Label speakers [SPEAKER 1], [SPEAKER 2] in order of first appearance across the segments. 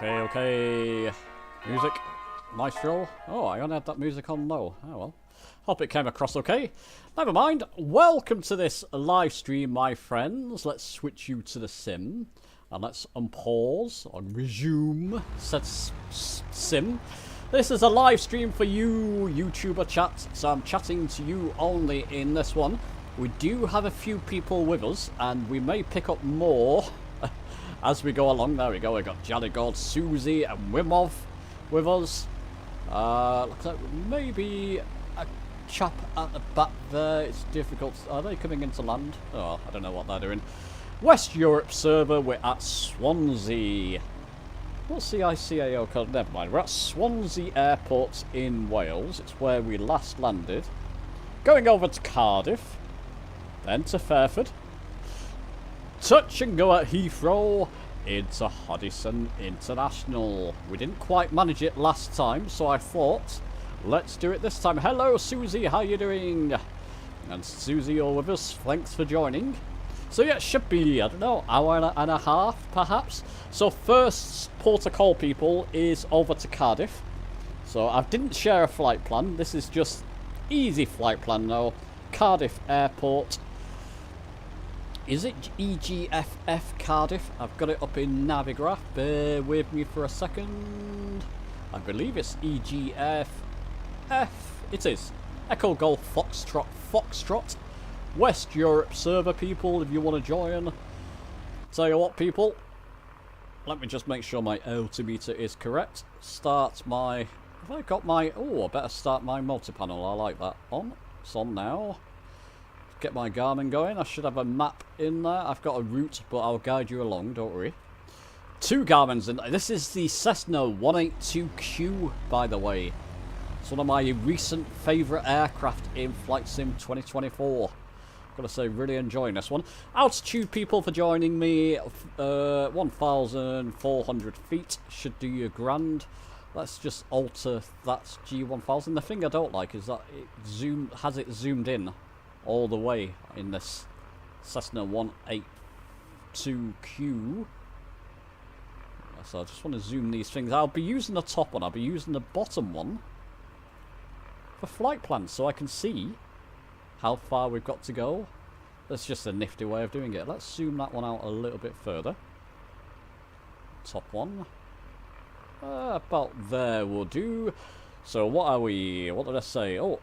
[SPEAKER 1] Okay. Music. Maestro. Oh, I only had that music on low. Oh well. Hope it came across okay. Never mind. Welcome to this live stream, my friends. Let's switch you to the sim. And let's unpause or resume said sim. This is a live stream for you, YouTuber chat. So I'm chatting to you only in this one. We do have a few people with us, and we may pick up more as we go along. There we go. We got Jadigod, Susie, and Wimov with us. Looks like maybe a chap at the back there. It's difficult. Are they coming into land? Oh, I don't know what they're doing. West Europe server. We're at Swansea. What's the ICAO code? Never mind. We're at Swansea Airport in Wales. It's where we last landed. Going over to Cardiff. Then to Fairford. Touch and go at Heathrow into Huddison International. We didn't quite manage it last time, so I thought, let's do it this time. Hello, Susie. How you doing? And Susie, you're with us. Thanks for joining. So yeah, it should be, I don't know, hour and a half, perhaps. So first port of call, people, is over to Cardiff. So I didn't share a flight plan. This is just easy flight plan now. Cardiff Airport. Is it EGFF Cardiff? I've got it up in Navigraph. Bear with me for a second. I believe it's EGFF. It is. Echo Golf Foxtrot Foxtrot. West Europe server, people, if you want to join. Tell you what, people. Let me just make sure my altimeter is correct. Start my... Have I got my... Oh, I better start my multi-panel. I like that. On. It's on now. Get my Garmin going. I should have a map in there. I've got a route, but I'll guide you along, don't worry. Two Garmins in there. This is the Cessna 182Q, by the way. It's one of my recent favourite aircraft in Flight Sim 2024. Gotta say, really enjoying this one. Altitude, people, for joining me. 1,400 feet. Should do you grand. Let's just alter that G1000. The thing I don't like is that it has it zoomed in all the way in this Cessna 182Q. So I just want to zoom these things. I'll be using the top one. I'll be using the bottom one for flight plans, so I can see how far we've got to go. That's just a nifty way of doing it. Let's zoom that one out a little bit further. Top one. About there will do. So what are we? What did I say? Oh,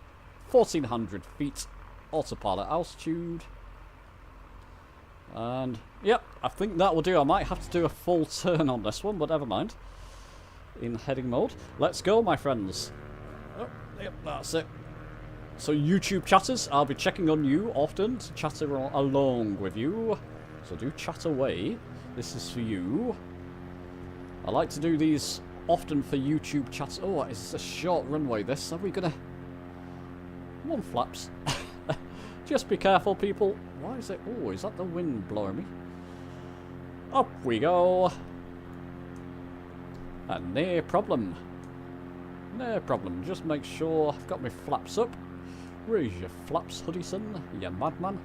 [SPEAKER 1] 1,400 feet. Autopilot altitude. And yep, I think that will do. I might have to do a full turn on this one, but never mind. In heading mode. Let's go, my friends. Oh, yep, that's it. So YouTube chatters, I'll be checking on you often to chat along with you. So do chat away. This is for you. I like to do these often for YouTube chats. Oh, it's a short runway, this. Are we gonna... Come on, flaps. Just be careful, people. Why is it... Oh, is that the wind blowing me? Up we go. And no problem. No problem. Just make sure I've got my flaps up. Where's your flaps, Huddison? You madman.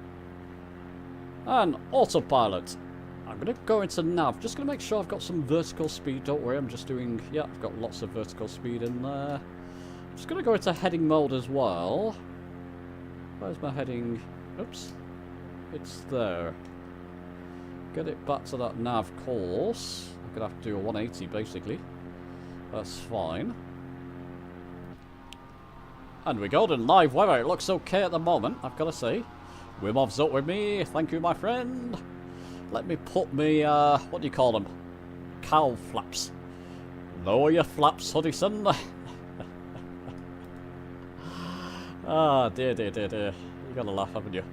[SPEAKER 1] And autopilot. I'm going to go into nav. Just going to make sure I've got some vertical speed. Don't worry, I'm just doing... Yeah, I've got lots of vertical speed in there. Just going to go into heading mode as well. Where's my heading? Oops. It's there. Get it back to that nav course. I'm going to have to do a 180 basically. That's fine. And we go to live weather. It looks okay at the moment, I've got to say. Wimov's up with me. Thank you, my friend. Let me put me, what do you call them? Cow flaps. Lower your flaps, Huddison. Ah, dear, dear, dear, dear. You gotta laugh, haven't you?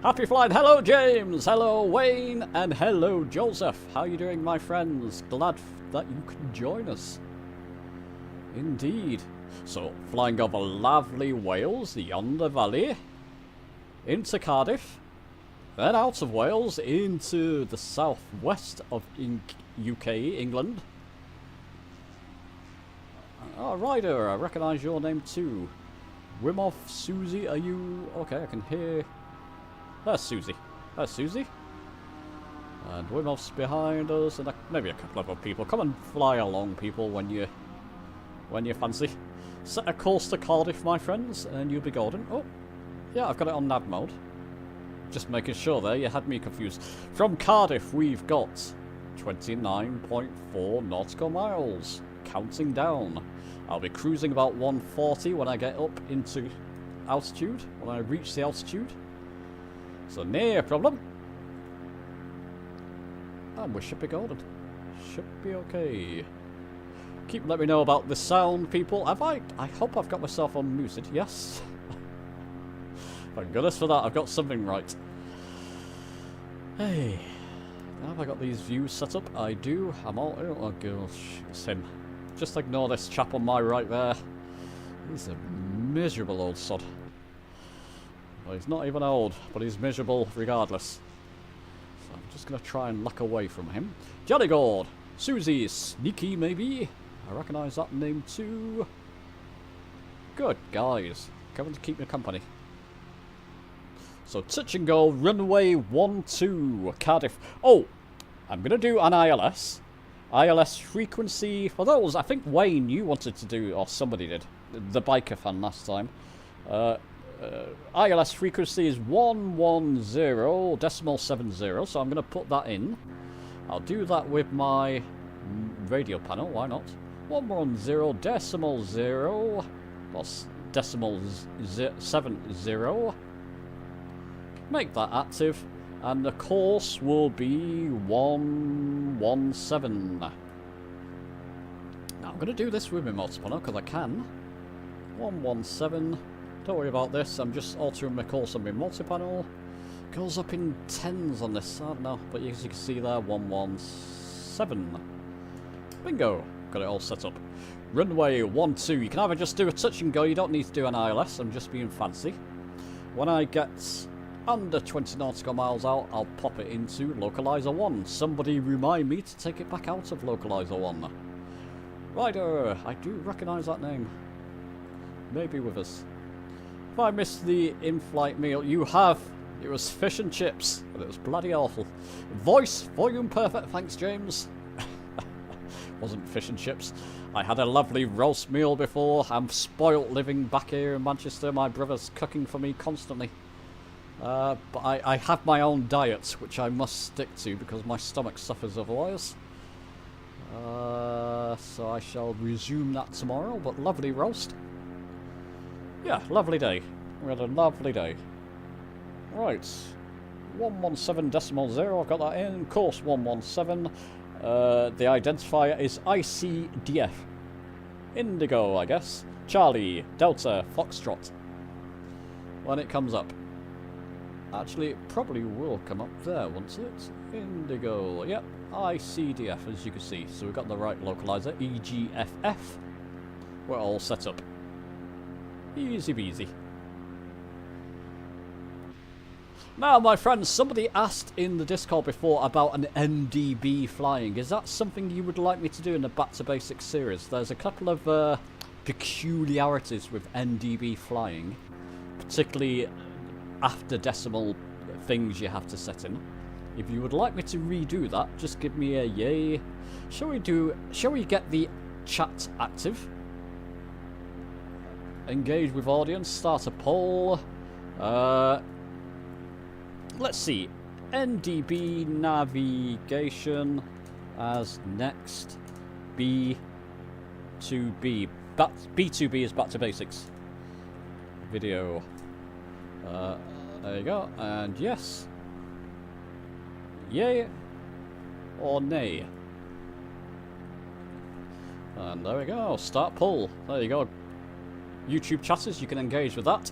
[SPEAKER 1] Happy flight. Hello, James. Hello, Wayne. And hello, Joseph. How you doing, my friends? Glad that you can join us. Indeed. So, flying over lovely Wales, yonder valley, into Cardiff, then out of Wales into the southwest of UK, England. Oh, Ryder, I recognise your name too. Wimov, Susie, are you... Okay, I can hear... There's Susie. There's Susie. And Wimhoff's behind us, and maybe a couple of other people. Come and fly along, people, when you fancy. Set a course to Cardiff, my friends, and you'll be golden. Oh, yeah, I've got it on nav mode. Just making sure there, you had me confused. From Cardiff, we've got 29.4 nautical miles. Counting down. I'll be cruising about 140 when I get up into altitude, when I reach the altitude. So, no problem. And we should be golden. Should be okay. Keep letting me know about the sound, people. I hope I've got myself unmuted. Yes. Thank goodness for that. I've got something right. Hey. Have I got these views set up? I do. I'm all... Oh, gosh. It's him. Just ignore this chap on my right there. He's a miserable old sod. Well, he's not even old, but he's miserable regardless. So I'm just going to try and luck away from him. Jellygord. Susie. Sneaky, maybe. I recognise that name too. Good, guys. Coming to keep me company. So, touch and go, runway 12, Cardiff. Oh, I'm going to do an ILS. ILS frequency, for those, I think Wayne, you wanted to do, or somebody did, the biker fan last time. ILS frequency is 110.70, so I'm going to put that in. I'll do that with my radio panel, why not? 110.0, plus decimal 70. Make that active, and the course will be 117. Now I'm going to do this with my multi-panel because I can. 117. Don't worry about this. I'm just altering my course on my multi-panel. Goes up in tens on this side now, but as you can see there, 117. Bingo. Got it all set up. Runway 12. You can either just do a touch and go. You don't need to do an ILS. I'm just being fancy. When I get under 20 nautical miles out, I'll pop it into Localizer 1. Somebody remind me to take it back out of Localizer 1. Ryder, I do recognise that name. Maybe with us. If I missed the in-flight meal, you have. It was fish and chips, but it was bloody awful. Voice, volume perfect, thanks James. Wasn't fish and chips. I had a lovely roast meal before. I'm spoilt living back here in Manchester. My brother's cooking for me constantly. But I have my own diet, which I must stick to because my stomach suffers otherwise. So I shall resume that tomorrow, but lovely roast. Yeah, lovely day. We had a lovely day. Right. 117.0, I've got that in. Course 117. The identifier is ICDF. Indigo, I guess. Charlie, Delta, Foxtrot. When it comes up. Actually, it probably will come up there, won't it? Indigo, yep, ICDF, as you can see. So we've got the right localizer, EGFF. We're all set up. Easy peasy. Now, my friends, somebody asked in the Discord before about an NDB flying. Is that something you would like me to do in the Back to Basics series? There's a couple of peculiarities with NDB flying, particularly after decimal things you have to set in. If you would like me to redo that, just give me a yay. Shall we get the chat active? Engage with audience, start a poll. Let's see. NDB navigation as next. B2B. B2B is Back to Basics. Video. There you go, and yes. Yay or nay. And there we go, start poll. There you go. YouTube chatters, you can engage with that.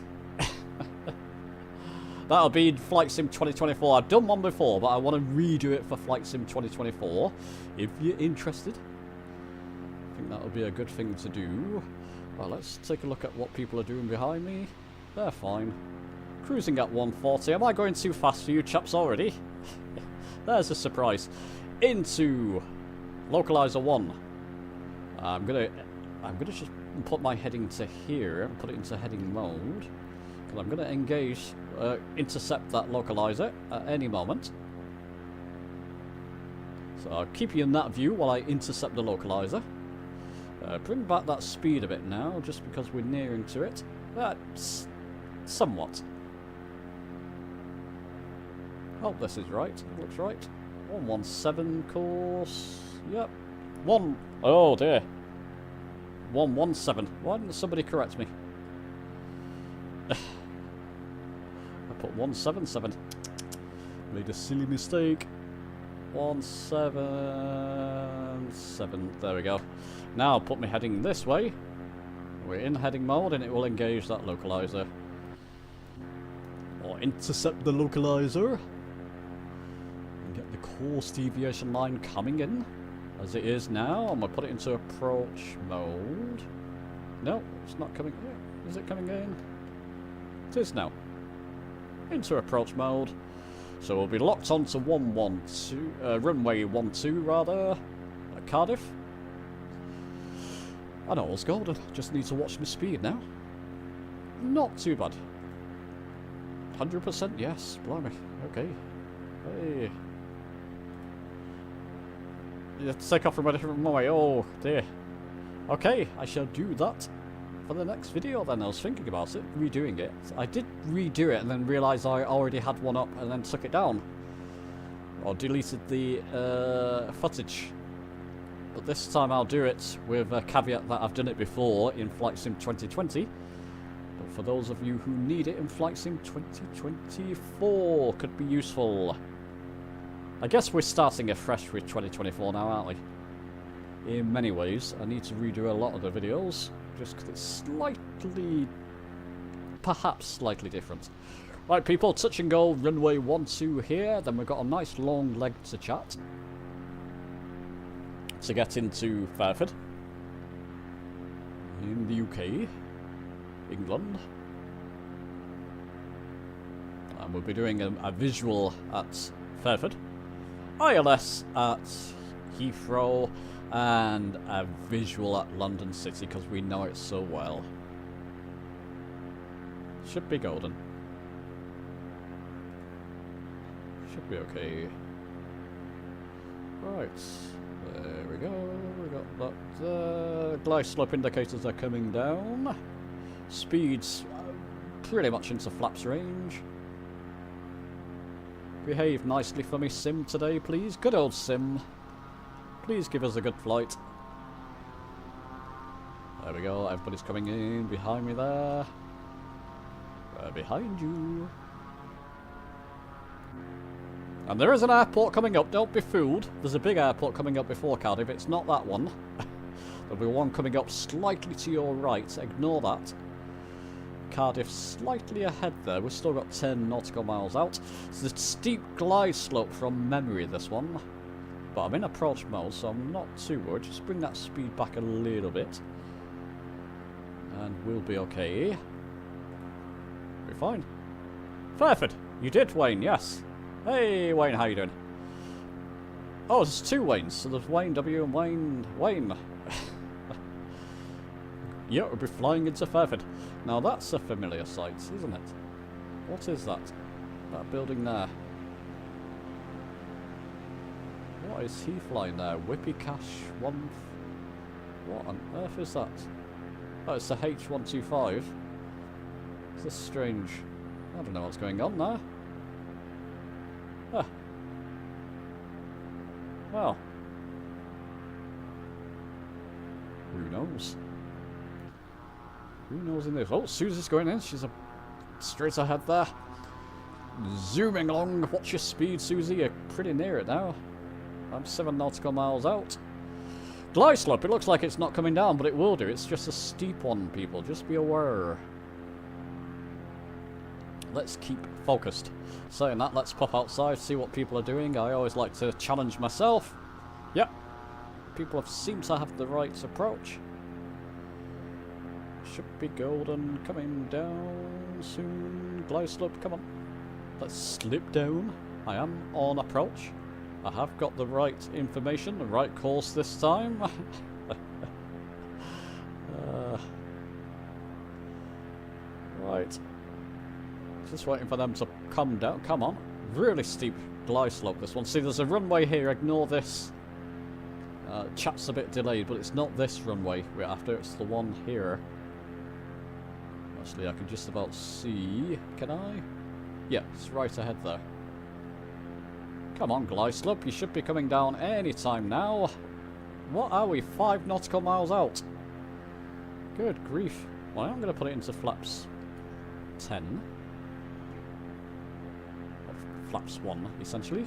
[SPEAKER 1] That'll be in Flight Sim 2024. I've done one before, but I want to redo it for Flight Sim 2024. If you're interested. I think that'll be a good thing to do. Well, let's take a look at what people are doing behind me. They're fine. Cruising at 140. Am I going too fast for you chaps already? There's a surprise. Into Localizer 1. I'm gonna just put my heading to here and put it into heading mode. Because I'm gonna engage, intercept that localizer at any moment. So I'll keep you in that view while I intercept the localizer. Bring back that speed a bit now, just because we're nearing to it. That's somewhat. Oh, this is right. Looks right. 117 course. Yep. Oh dear. 117. Why didn't somebody correct me? I put 177. Made a silly mistake. 177. There we go. Now put me heading this way. We're in heading mode and it will engage that localizer. Or intercept the localizer. And get the course deviation line coming in. As it is now. I'm going to put it into approach mode. No, it's not coming in. Is it coming in? It is now. Into approach mode. So we'll be locked onto runway 12 rather, at Cardiff. And all's golden. Just need to watch my speed now. Not too bad. 100% yes, blimey. Okay. Hey. You have to take off from a different way. Oh dear. Okay, I shall do that for the next video then. I was thinking about it, redoing it. I did redo it and then realised I already had one up and then took it down. Or deleted the footage. But this time I'll do it with a caveat that I've done it before in Flight Sim 2020. But for those of you who need it in Flight Sim 2024, could be useful. I guess we're starting afresh with 2024 now, aren't we? In many ways. I need to redo a lot of the videos. Just because it's slightly, perhaps slightly different. Right people, touch and go, runway 12 here. Then we've got a nice long leg to chat. To get into Fairford. In the UK. England. And we'll be doing a visual at Fairford. ILS at Heathrow. And a visual at London City because we know it so well. Should be golden. Should be okay. Right. There we go. We got that there. Glide slope indicators are coming down. Speeds pretty much into flaps range. Behave nicely for me, Sim, today, please. Good old Sim. Please give us a good flight. There we go, everybody's coming in behind me there. Behind you. And there is an airport coming up, don't be fooled. There's a big airport coming up before Cardiff, it's not that one. There'll be one coming up slightly to your right, ignore that. Cardiff slightly ahead there, we've still got 10 nautical miles out. It's a steep glide slope from memory, this one. But I'm in approach mode, so I'm not too worried. Just bring that speed back a little bit. And we'll be okay. We're fine. Fairford! You did, Wayne, yes. Hey, Wayne, how you doing? Oh, there's two Waynes. So there's Wayne W and Wayne. Yeah, we'll be flying into Fairford. Now that's a familiar sight, isn't it? What is that? That building there. What is he flying there? Whippy Cash 1... What on earth is that? Oh, it's the H125. Is this strange? I don't know what's going on there. Ah. Well. Who knows? Who knows in this? Oh, Susie's going in. She's straight ahead there. Zooming along. Watch your speed, Susie. You're pretty near it now. I'm 7 nautical miles out. Glide slope, it looks like it's not coming down, but it will do. It's just a steep one, people. Just be aware. Let's keep focused. Saying that, let's pop outside, see what people are doing. I always like to challenge myself. Yep. People seem to have the right approach. Should be golden. Coming down soon. Glide slope, come on. Let's slip down. I am on approach. I have got the right information, the right course this time. Right. Just waiting for them to come down. Come on. Really steep glide slope, this one. See, there's a runway here. Ignore this Chat's a bit delayed, but it's not this runway we're after, it's the one here. Actually, I can just about see. Can I? Yeah, it's right ahead there. Come on, glide slope, you should be coming down any time now. What are we? 5 nautical miles out. Good grief. Well, I'm going to put it into flaps 10. Flaps 1, essentially.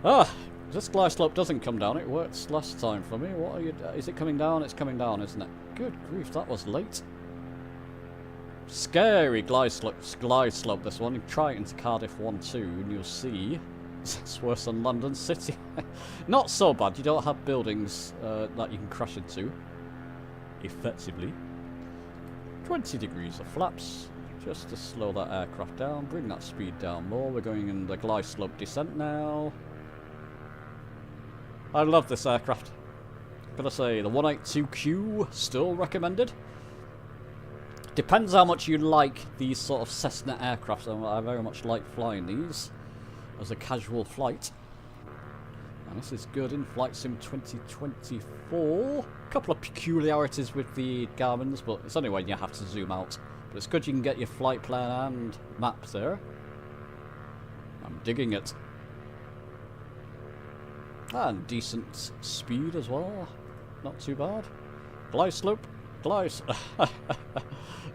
[SPEAKER 1] Ah! This glide slope doesn't come down. It worked last time for me. What are you... Is it coming down? It's coming down, isn't it? Good grief, that was late. Scary glide slope, this one. You try it into Cardiff 1-2 and you'll see it's worse than London City. Not so bad. You don't have buildings that you can crash into. Effectively. 20 degrees of flaps. Just to slow that aircraft down. Bring that speed down more. We're going in the glide slope descent now. I love this aircraft. Gotta say, the 182Q still recommended. Depends how much you like these sort of Cessna aircraft. I very much like flying these as a casual flight. And this is good in Flight Sim 2024. A couple of peculiarities with the Garmins, but it's only when you have to zoom out. But it's good you can get your flight plan and map there. I'm digging it. And decent speed as well. Not too bad. Glide slope. Glide.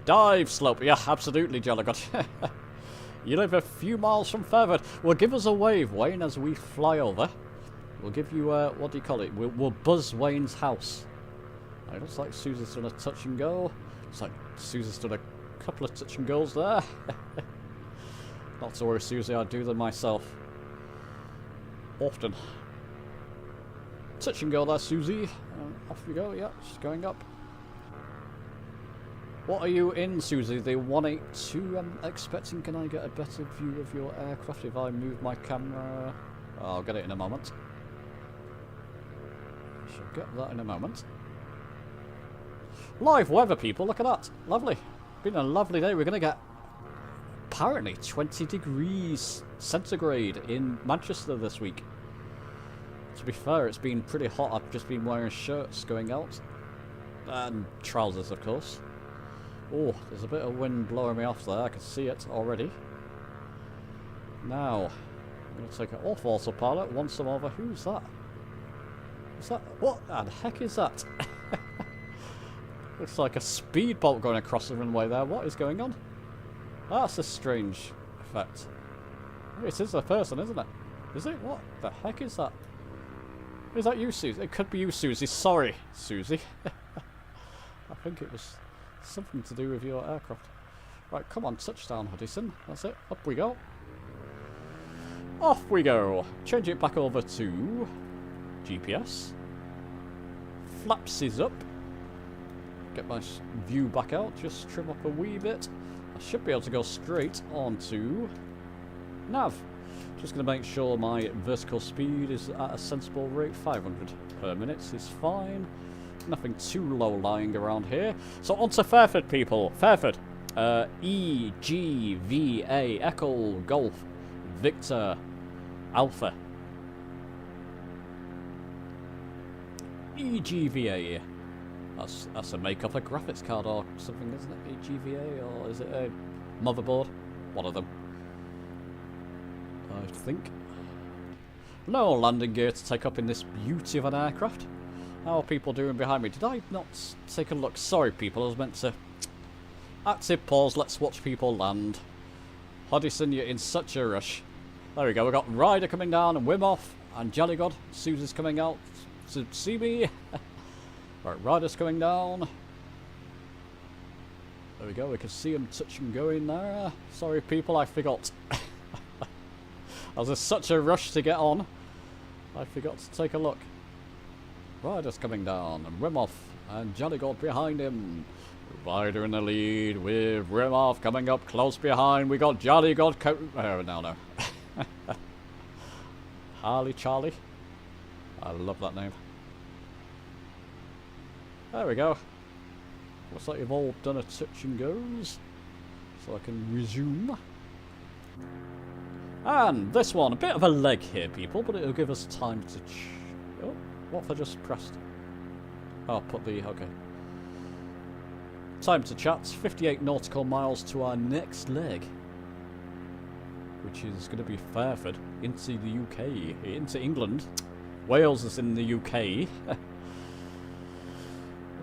[SPEAKER 1] Dive slope. Yeah, absolutely, Jolligott. You live a few miles from Fairford. Well, give us a wave, Wayne, as we fly over. We'll give you, what do you call it? We'll buzz Wayne's house. It looks like Susie's done a touch and go. Looks like Susie's done a couple of touch and goes there. Not to worry, Susie, I do them myself. Often. Touch and go there, Susie. Off we go. Yeah, she's going up. What are you in, Susie? The 182 I'm expecting. Can I get a better view of your aircraft if I move my camera? I'll get it in a moment. I shall get that in a moment. Live weather, people. Look at that. Lovely. Been a lovely day. We're going to get apparently 20 degrees centigrade in Manchester this week. To be fair, it's been pretty hot. I've just been wearing shirts going out. And trousers, of course. Oh, there's a bit of wind blowing me off there. I can see it already. Now, I'm going to take it off autopilot once I'm over. Who's that? Is that... What the heck is that? Looks like a speedboat going across the runway there. What is going on? That's a strange effect. It is a person, isn't it? Is it? What the heck is that? Is that you, Susie? It could be you, Susie. Sorry, Susie. I think it was something to do with your aircraft. Right, come on, touchdown, Huddison. That's it. Up we go. Off we go. Change it back over to GPS. Flaps is up. Get my view back out. Just trim up a wee bit. I should be able to go straight onto nav. Just going to make sure my vertical speed is at a sensible rate. 500 per minute is fine. Nothing too low lying around here. So on to Fairford, people. Fairford. EGVA Echo Golf Victor Alpha. EGVA. That's a make-up a graphics card or something, isn't it? EGVA, or is it a motherboard? One of them. I think. No landing gear to take up in this beauty of an aircraft. How are people doing behind me? Did I not take a look? Sorry, people. I was meant to... Active pause. Let's watch people land. Huddison, you're in such a rush. There we go. We've got Ryder coming down and Wim off. And Jolligott. Susie's coming out to see me. Right, Ryder's coming down. There we go. We can see him touch and go in there. Sorry, people. I forgot. I was in such a rush to get on. I forgot to take a look. Ryder's coming down, and Rimhoff and Jolligott behind him. Ryder in the lead with Rimhoff coming up close behind. We got Jolligott. Oh, no. Harley Charlie. I love that name. There we go. Looks like you've all done a touch and goes. So I can resume. And this one, a bit of a leg here, people, but it'll give us time to Oh, what have I just pressed? Oh, put the... okay. Time to chat. 58 nautical miles to our next leg. Which is going to be Fairford. Into the UK. Into England. Wales is in the UK.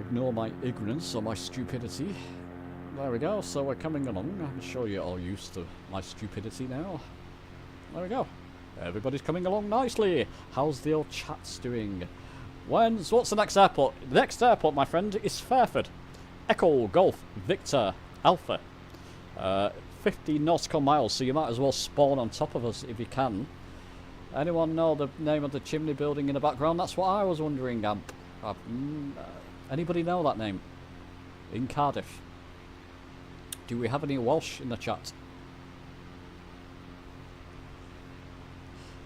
[SPEAKER 1] Ignore my ignorance or my stupidity. There we go. So we're coming along. I'm sure you're all used to my stupidity now. There we go. Everybody's coming along nicely. How's the old chats doing? What's the next airport? The next airport, my friend, is Fairford. Echo, Golf, Victor, Alpha. 50 nautical miles, so you might as well spawn on top of us if you can. Anyone know the name of the chimney building in the background? That's what I was wondering, Amp. Anybody know that name? In Cardiff. Do we have any Welsh in the chat?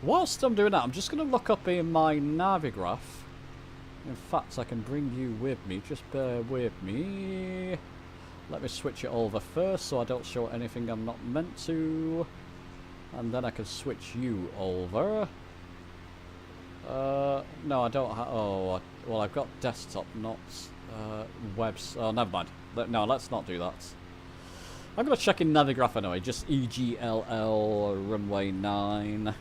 [SPEAKER 1] Whilst I'm doing that, I'm just going to look up in my Navigraph. In fact, I can bring you with me. Just bear with me. Let me switch it over first so I don't show anything I'm not meant to. And then I can switch you over. No, I don't have... oh, well, I've got desktop, not webs. Oh, never mind. No, let's not do that. I'm going to check in Navigraph anyway. Just EGLL runway 9.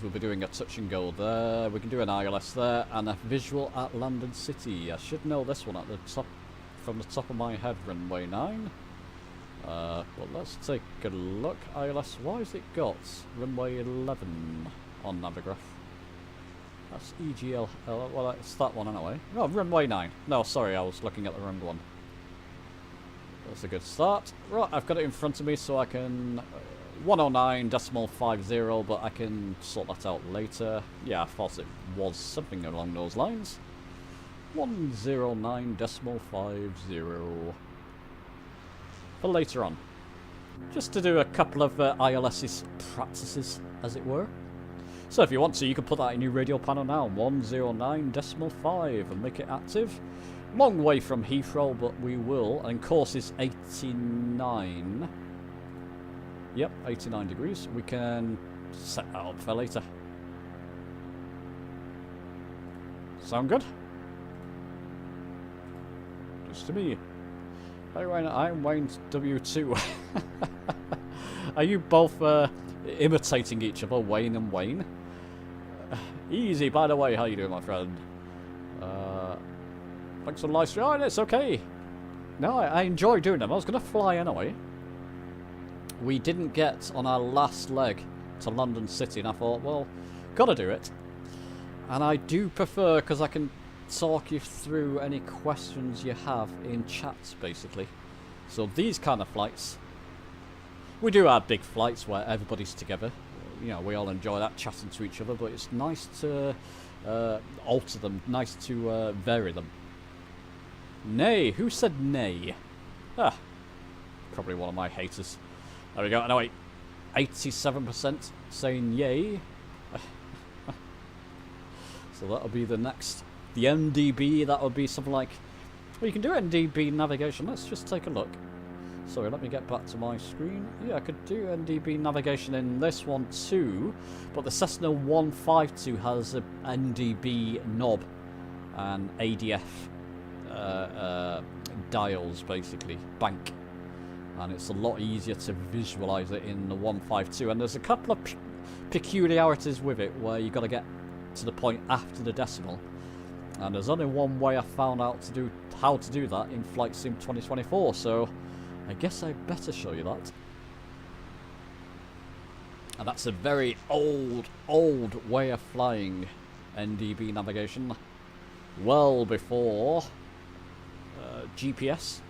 [SPEAKER 1] We'll be doing a touch and go there. We can do an ILS there and a visual at London City. I should know this one at the top, from the top of my head. Runway 9. But let's take a look. ILS. Why has it got runway 11 on Navigraph? That's EGL. Well, it's that one anyway. No, runway 9. No, sorry, I was looking at the wrong one. That's a good start. Right, I've got it in front of me so I can. 109.50, but I can sort that out later. Yeah, I thought it was something along those lines. 109.50 for later on. Just to do a couple of ILS's practices, as it were. So if you want to, you can put that in your radio panel now. 109.5 and make it active. Long way from Heathrow, but we will. And course is 89. Yep, 89 degrees. We can set that up for later. Sound good? Just to me. Hey Wayne, I'm Wayne W2. Are you both imitating each other, Wayne and Wayne? Easy, by the way. How you doing, my friend? Thanks for the live stream. Oh, it's okay. No, I enjoy doing them. I was going to fly anyway. We didn't get on our last leg to London City, and I thought, well, gotta do it. And I do prefer, because I can talk you through any questions you have in chats, basically. So these kind of flights, we do our big flights where everybody's together. You know, we all enjoy that, chatting to each other, but it's nice to alter them, nice to vary them. Nay, who said nay? Ah, probably one of my haters. There we go. No, wait. 87% saying yay. So that'll be the next. The NDB, that would be something like... well, you can do NDB navigation. Let's just take a look. Sorry, let me get back to my screen. Yeah, I could do NDB navigation in this one too. But the Cessna 152 has a NDB knob and ADF dials, basically. Bank. And it's a lot easier to visualize it in the 152. And there's a couple of peculiarities with it where you've got to get to the point after the decimal. And there's only one way I found out to do how to do that in Flight Sim 2024. So I guess I better show you that. And that's a very old way of flying NDB navigation. Well before GPS.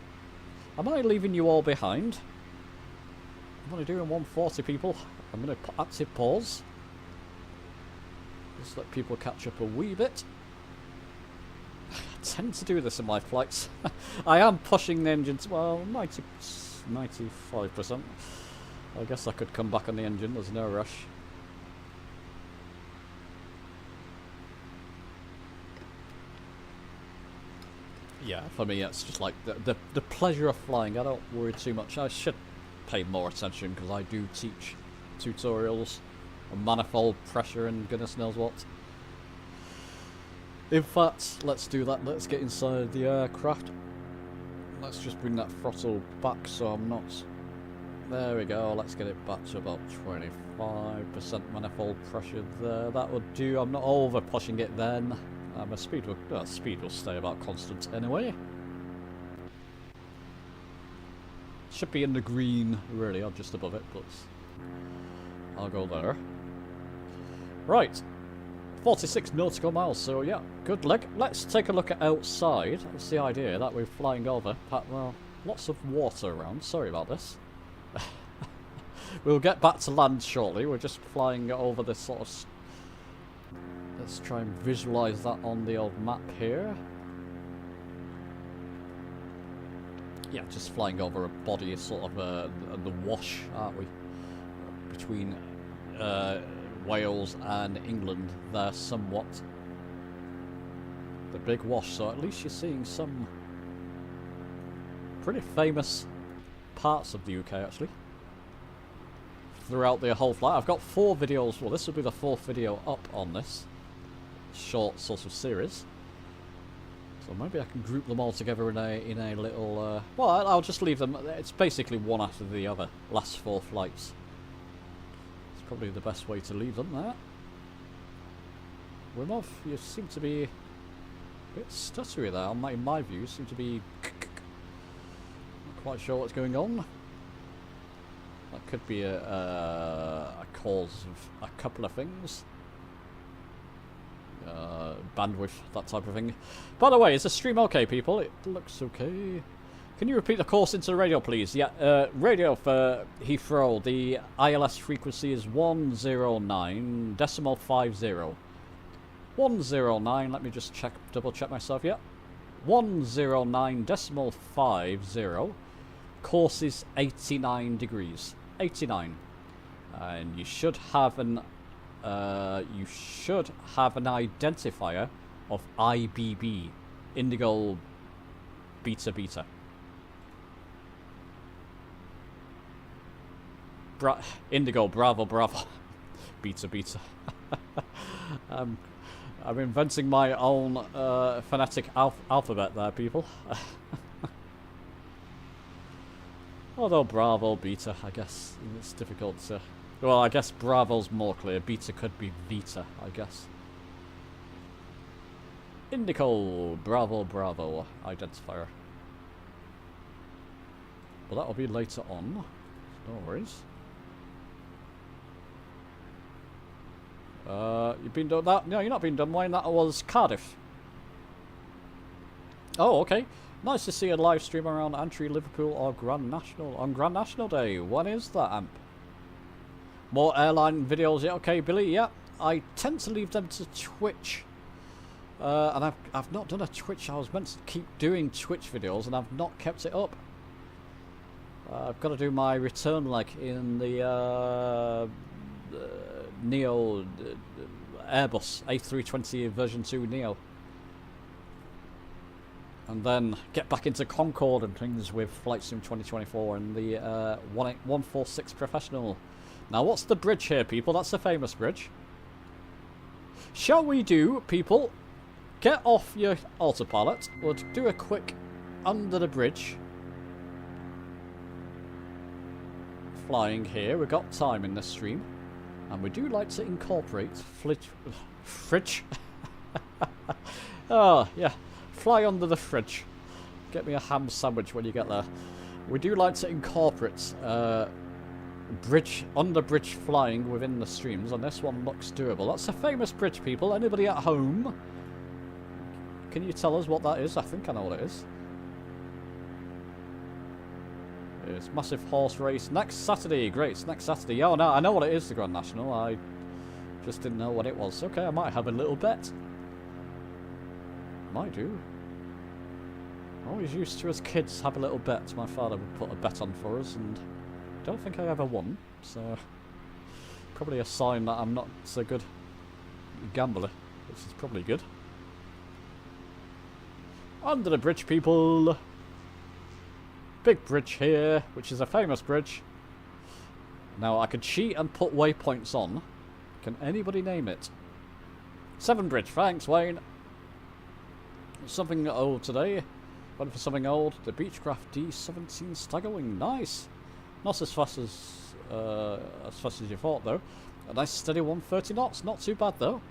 [SPEAKER 1] Am I leaving you all behind? I'm only doing 140, people. I'm going to put active pause. Just let people catch up a wee bit. I tend to do this in my flights. I am pushing the engines, well, 95%. I guess I could come back on the engine, there's no rush. Yeah, for me it's just like the pleasure of flying. I don't worry too much. I should pay more attention because I do teach tutorials manifold pressure and goodness knows what. In fact, let's do that. Let's get inside the aircraft. Let's just bring that throttle back so I'm not... There we go. Let's get it back to about 25% manifold pressure there. That would do. I'm not over pushing it then. My speed will stay about constant anyway. Should be in the green, really, or just above it, but I'll go there. Right. 46 nautical miles, so yeah, good luck. Let's take a look at outside. That's the idea that we're flying over. Well, lots of water around. Sorry about this. We'll get back to land shortly. We're just flying over this sort of... Let's try and visualise that on the old map here. Yeah, just flying over a body, sort of the wash, aren't we? Between... Wales and England there somewhat. The big wash, so at least you're seeing some pretty famous parts of the UK actually throughout the whole flight. I've got 4 videos, well this will be the 4th video up on this short sort of series. So maybe I can group them all together in a little well I'll just leave them, it's basically one after the other, last 4 flights. Probably the best way to leave them there. Wimov, you seem to be a bit stuttery there. In my view, you seem to be not quite sure what's going on. That could be a cause of a couple of things. Bandwidth, that type of thing. By the way, is the stream okay, people? It looks okay. Can you repeat the course into the radio, please? Yeah, radio for Heathrow. The ILS frequency is 109.50. 109. Let me just double check myself. Yeah, 109.50. Course is 89 degrees. 89, and you should have an identifier of IBB, Indigo Beta Beta. Indigo Bravo Bravo Beta Beta. I'm inventing my own phonetic alphabet there, people. Although Bravo, Beta, I guess it's difficult to... Well, I guess Bravo's more clear. Beta could be Vita, I guess. Indigo Bravo Bravo identifier. But that'll be later on. No worries. You've been done that? No, you're not being done. Wayne, that was Cardiff. Oh, okay. Nice to see a live stream around Antrim, Liverpool or Grand National on Grand National Day. When is that, Amp? More airline videos, yeah, okay, Billy, yeah. I tend to leave them to Twitch. And I've not done a Twitch. I was meant to keep doing Twitch videos and I've not kept it up. I've got to do my return leg in the Neo Airbus A320 version 2 Neo. And then get back into Concorde and things with Flight Sim 2024 and the 146 Professional. Now, what's the bridge here, people? That's a famous bridge. Shall we do, people, get off your autopilot. We'll do a quick under the bridge. Flying here. We've got time in this stream. And we do like to incorporate fridge. Oh, yeah. Fly under the fridge. Get me a ham sandwich when you get there. We do like to incorporate under bridge flying within the streams, and this one looks doable. That's a famous bridge, people. Anybody at home? Can you tell us what that is? I think I know what it is. It's massive horse race next Saturday. Great, it's next Saturday. Oh no, I know what it is, the Grand National. I just didn't know what it was. Okay, I might have a little bet. Might do. Always used to, as kids, have a little bet. My father would put a bet on for us, and I don't think I ever won. So, probably a sign that I'm not so good gambler, which is probably good. Under the bridge, people. Big bridge here, which is a famous bridge. Now, I could cheat and put waypoints on, Can anybody name it? Severn Bridge. Thanks, Wayne. Something old today. Went for something old. The Beechcraft D17 Staggerwing. Nice. Not as fast as you thought, though. A nice steady 130 knots. Not too bad, though.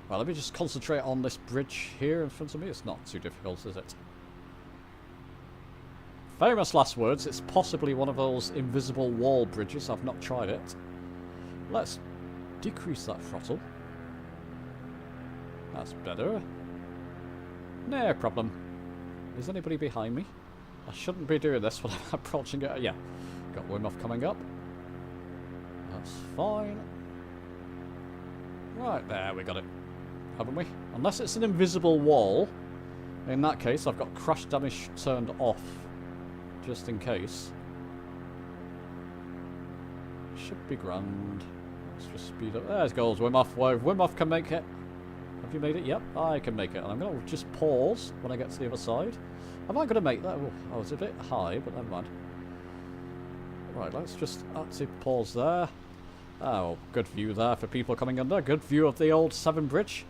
[SPEAKER 1] Well, let me just concentrate on this bridge here in front of me. It's not too difficult, is it? Famous last words. It's possibly one of those invisible wall bridges. I've not tried it. Let's decrease that throttle. That's better. No problem. Is anybody behind me? I shouldn't be doing this when I'm approaching it. Yeah. Got Wim coming up. That's fine. Right, there we got it. Haven't we? Unless it's an invisible wall. In that case, I've got crash damage turned off. Just in case. Should be grand. Let's just speed up. There it goes, Wim Hof. Wim Hof can make it. Have you made it? Yep, I can make it. And I'm going to just pause when I get to the other side. Am I going to make that? Oh, it's a bit high, but never mind. Right, let's just active pause there. Oh, good view there for people coming under. Good view of the old Severn Bridge.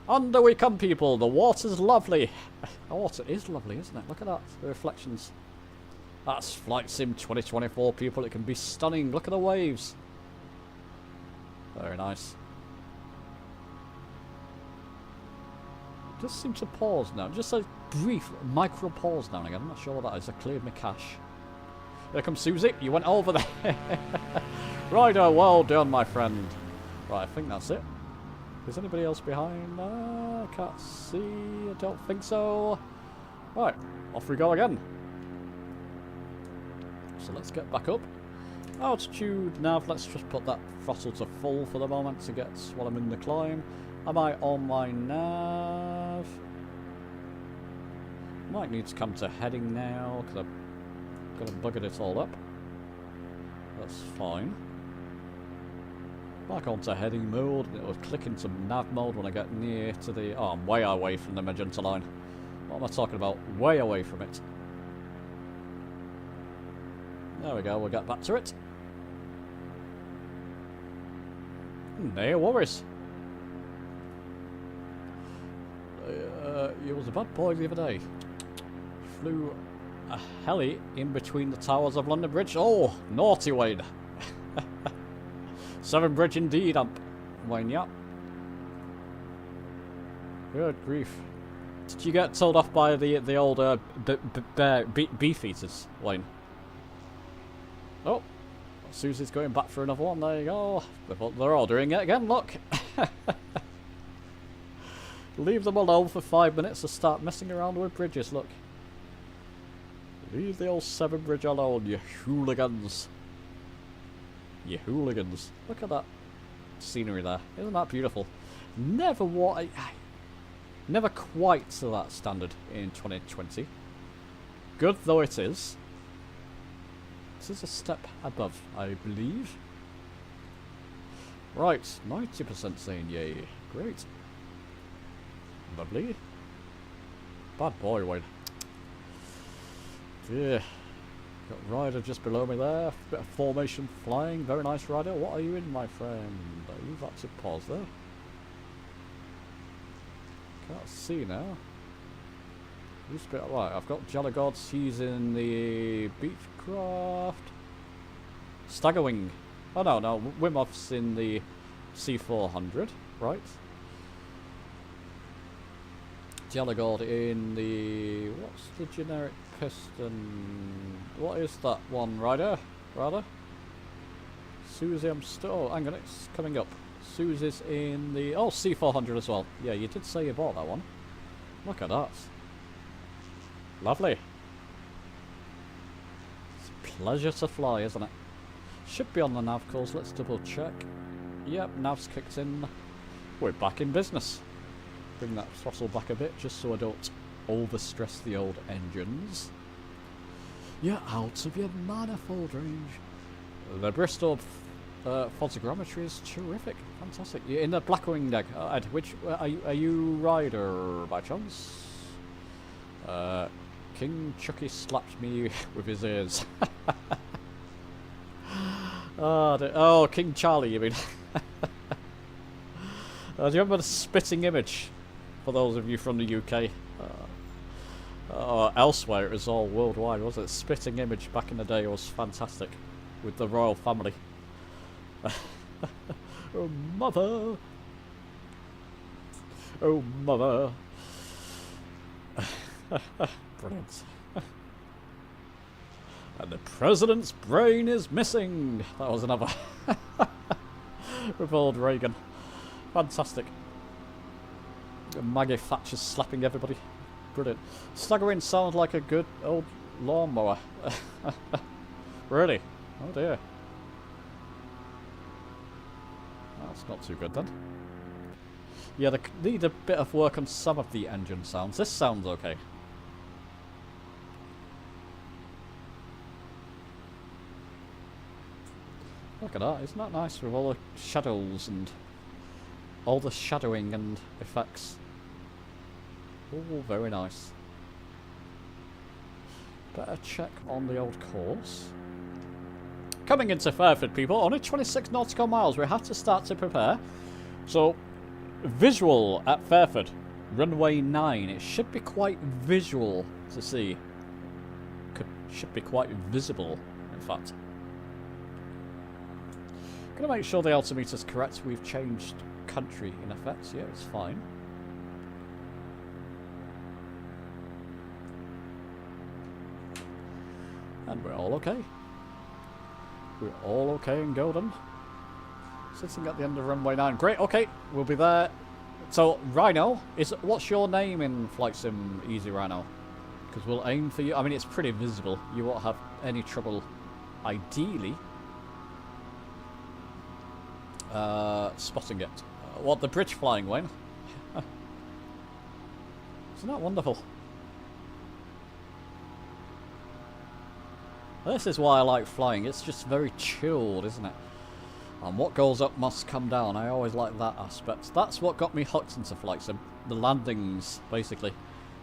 [SPEAKER 1] Under we come, people. The water's lovely. The water is lovely, isn't it? Look at that. The reflections. That's Flight Sim 2024, people. It can be stunning. Look at the waves. Very nice. Just seem to pause now. Just a brief micro pause now and again. I'm not sure what that is. I cleared my cache. Here comes Susie. You went over there. Rider, well done, my friend. Right, I think that's it. Is anybody else behind? I can't see. I don't think so. Right, off we go again. So let's get back up. Altitude nav. Let's just put that throttle to full for the moment to get while I'm in the climb. Am I on my nav? Might need to come to heading now because I've got to buggered it all up. That's fine. Back onto heading mode, and it will click into nav mode when I get near to the... Oh, I'm way away from the magenta line. What am I talking about? Way away from it. There we go, we'll get back to it. No worries. You was a bad boy the other day. Flew a heli in between the towers of London Bridge. Oh, naughty Wayne. Severn Bridge indeed, Wayne, yeah. Good grief. Did you get told off by the old beef eaters, Wayne? Oh, Susie's going back for another one. There you go. They're all doing it again, look. Leave them alone for 5 minutes to start messing around with bridges, look. Leave the old Severn Bridge alone, you hooligans. You hooligans. Look at that scenery there. Isn't that beautiful? Never quite to that standard in 2020. Good though it is. This is a step above, I believe. Right, 90% saying yay. Great. Lovely. Bad boy, Wayne. Yeah. Got Ryder just below me there. Bit of formation flying. Very nice, Ryder. What are you in, my friend? You've had to pause there. Can't see now. Right, I've got Jalagods. He's in the Beechcraft. Staggerwing. Oh no, Wim Hof's in the C400. Right. Jelligord in the... What's the generic piston? What is that one, Ryder? Rather? Susie, I'm still... Oh, hang on, it's coming up. Susie's in the... Oh, C400 as well. Yeah, you did say you bought that one. Look at that. Lovely. It's a pleasure to fly, isn't it? Should be on the nav course. Let's double check. Yep, nav's kicked in. We're back in business. Bring that throttle back a bit just so I don't overstress the old engines. You're out of your manifold range. The Bristol photogrammetry is terrific. Fantastic. You're in the Blackwing deck. Ed, which are you Ryder by chance? King Chucky slapped me with his ears. Oh, King Charlie, you mean? Do you remember the spitting image? For those of you from the UK. Elsewhere, it was all worldwide, wasn't it? Spitting image back in the day was fantastic. With the royal family. Oh, mother! Oh, mother! Brilliant. And the president's brain is missing! That was another. With old Reagan. Fantastic. Maggie Thatcher slapping everybody. Brilliant. Staggering sounds like a good old lawnmower. Really? Oh dear. That's not too good then. Yeah, they need a bit of work on some of the engine sounds. This sounds okay. Look at that, isn't that nice with all the shadows and all the shadowing and effects. Oh, very nice. Better check on the old course. Coming into Fairford, people, only 26 nautical miles. We have to start to prepare. So, visual at Fairford, runway 9. It should be quite visual to see. Should be quite visible, in fact. Gonna make sure the altimeter's correct. We've changed country in effect. Yeah, it's fine. And we're all okay. We're all okay and golden. Sitting at the end of runway 9. Great, okay. We'll be there. So, Rhino, what's your name in Flight Sim Easy Rhino? Because we'll aim for you. I mean, it's pretty visible. You won't have any trouble, ideally, spotting it. What, the bridge flying, Wayne? Isn't that wonderful? This is why I like flying. It's just very chilled, isn't it? And what goes up must come down. I always like that aspect. That's what got me hooked into Flight Sim. The landings, basically.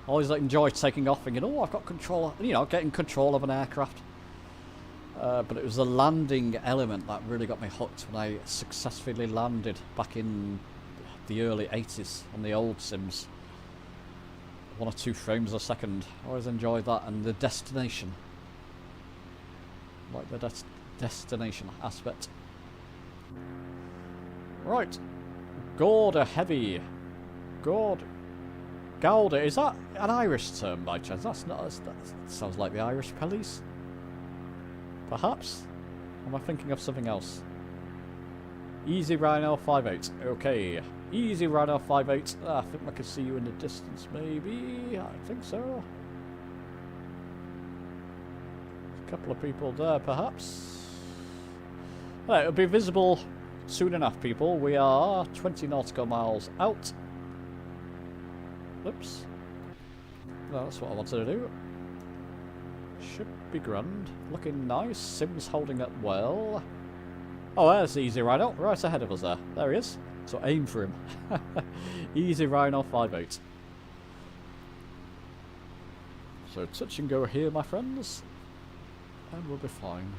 [SPEAKER 1] I always enjoy taking off thinking, oh, I've got control, you know, getting control of an aircraft. But it was the landing element that really got me hooked when I successfully landed back in the early 80s on the old Sims. 1 or 2 frames a second. I always enjoyed that. And the destination. Like the destination aspect. Right. Gouda heavy. Gouda. Is that an Irish term by chance? That's not. That sounds like the Irish police. Perhaps? Or am I thinking of something else? Easy Rhino 58. Okay. Easy Rhino 58. I think I can see you in the distance, maybe. I think so. A couple of people there, perhaps. Right, it'll be visible soon enough, people. We are 20 nautical miles out. Oops. No, that's what I wanted to do. Should be grand. Looking nice. Sim's holding up well. Oh, there's Easy Rhino. Right ahead of us there. There he is. So aim for him. Easy Rhino 58. So touch and go here, my friends. And we'll be fine.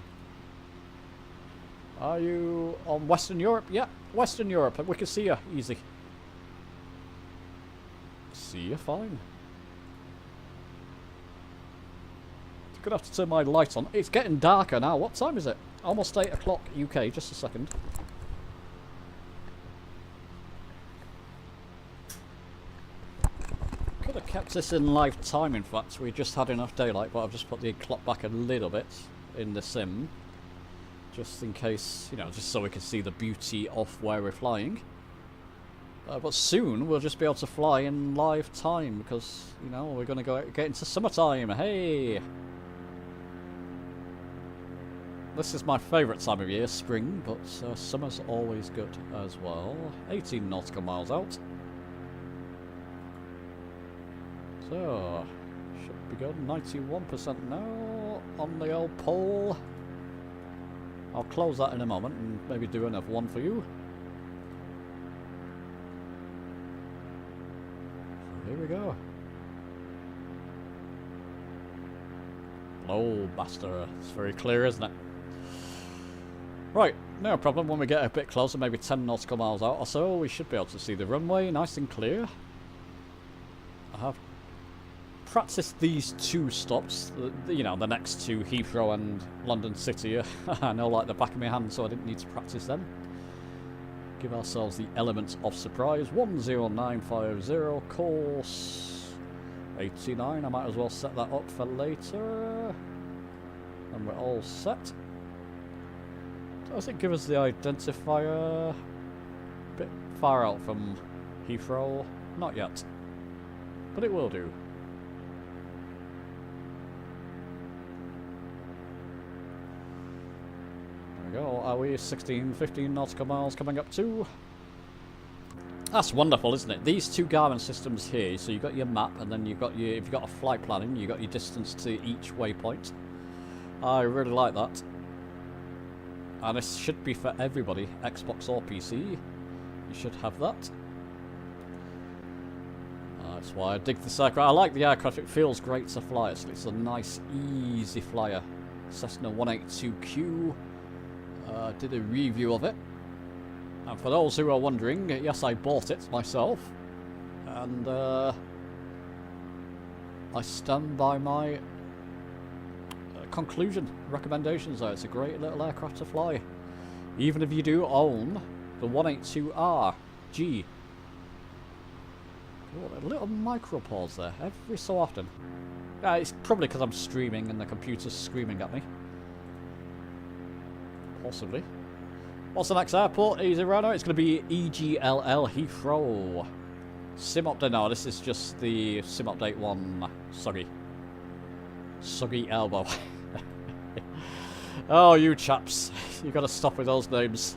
[SPEAKER 1] Are you on Western Europe? Yeah, Western Europe. We can see you. Easy. See you fine. Gonna have to turn my light on. It's getting darker now. What time is it? Almost 8 o'clock UK. Just a second. Could have kept this in live time, in fact. We just had enough daylight, but I've just put the clock back a little bit in the sim. Just in case, you know, just so we can see the beauty of where we're flying. But soon we'll just be able to fly in live time because, you know, we're going to get into summertime. Hey! This is my favourite time of year, spring, but summer's always good as well. 18 nautical miles out. So, should be good. 91% now on the old pole. I'll close that in a moment and maybe do another one for you. So here we go. Oh, Buster. It's very clear, isn't it? Right, no problem. When we get a bit closer, maybe 10 nautical miles out or so, we should be able to see the runway nice and clear. I have practiced these 2 stops, you know, the next 2, Heathrow and London City. I know like the back of my hand, so I didn't need to practice them. Give ourselves the element of surprise. 10950, course 89. I might as well set that up for later. And we're all set. Does it give us the identifier? A bit far out from Heathrow. Not yet. But it will do. There we go. Are we 16, 15 nautical miles coming up to? That's wonderful, isn't it? These 2 Garmin systems here. So you've got your map, and then you've got your, if you've got a flight planning, you've got your distance to each waypoint. I really like that. And this should be for everybody, Xbox or PC. You should have that. That's why I dig this aircraft. I like the aircraft, it feels great to fly. It's a nice, easy flyer. Cessna 182Q. Did a review of it. And for those who are wondering, yes, I bought it myself. And I stand by my conclusion, recommendations there. It's a great little aircraft to fly. Even if you do own the 182RG. Oh, a little micro pause there, every so often. It's probably because I'm streaming and the computer's screaming at me. Possibly. What's the next airport? Easy Rhino. It's going to be EGLL Heathrow. Sim update. No, this is just the sim update 1. Sorry. Soggy elbow. Oh, you chaps. You got to stop with those names.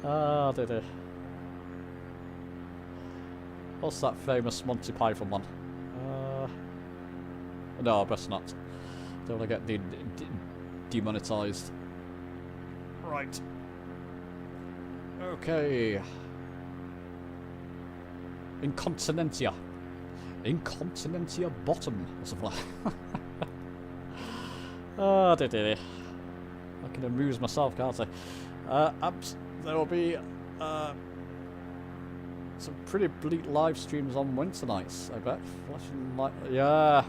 [SPEAKER 1] Ah, dear. What's that famous Monty Python one? No, best not. Don't want to get demonetized. Right. Okay. Incontinentia. Incontinentia bottom. What's the fly? Oh, dear. I can amuse myself, can't I? There will be some pretty bleak live streams on winter nights, I bet. Flashing light. Yeah.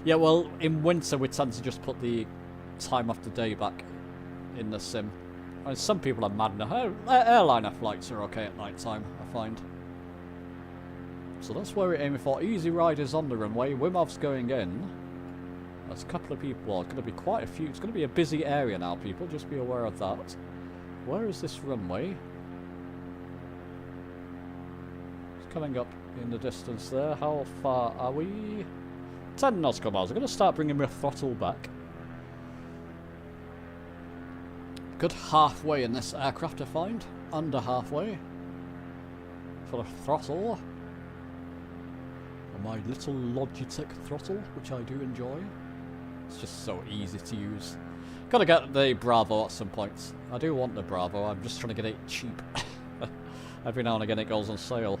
[SPEAKER 1] Yeah, well, in winter we tend to just put the time of the day back in the sim. I mean, some people are mad enough. Airliner flights are okay at night time, I find. So that's where we're aiming for. Easy Riders on the runway. Wimov's going in. There's a couple of people. Well, it's going to be quite a few. It's going to be a busy area now, people. Just be aware of that. Where is this runway? It's coming up in the distance there. How far are we? 10 nautical miles. I'm going to start bringing my throttle back. Good halfway in this aircraft, I find. Under halfway. For the throttle. My little Logitech throttle, which I do enjoy. It's just so easy to use. Gotta get the Bravo at some point. I do want the Bravo, I'm just trying to get it cheap. Every now and again it goes on sale.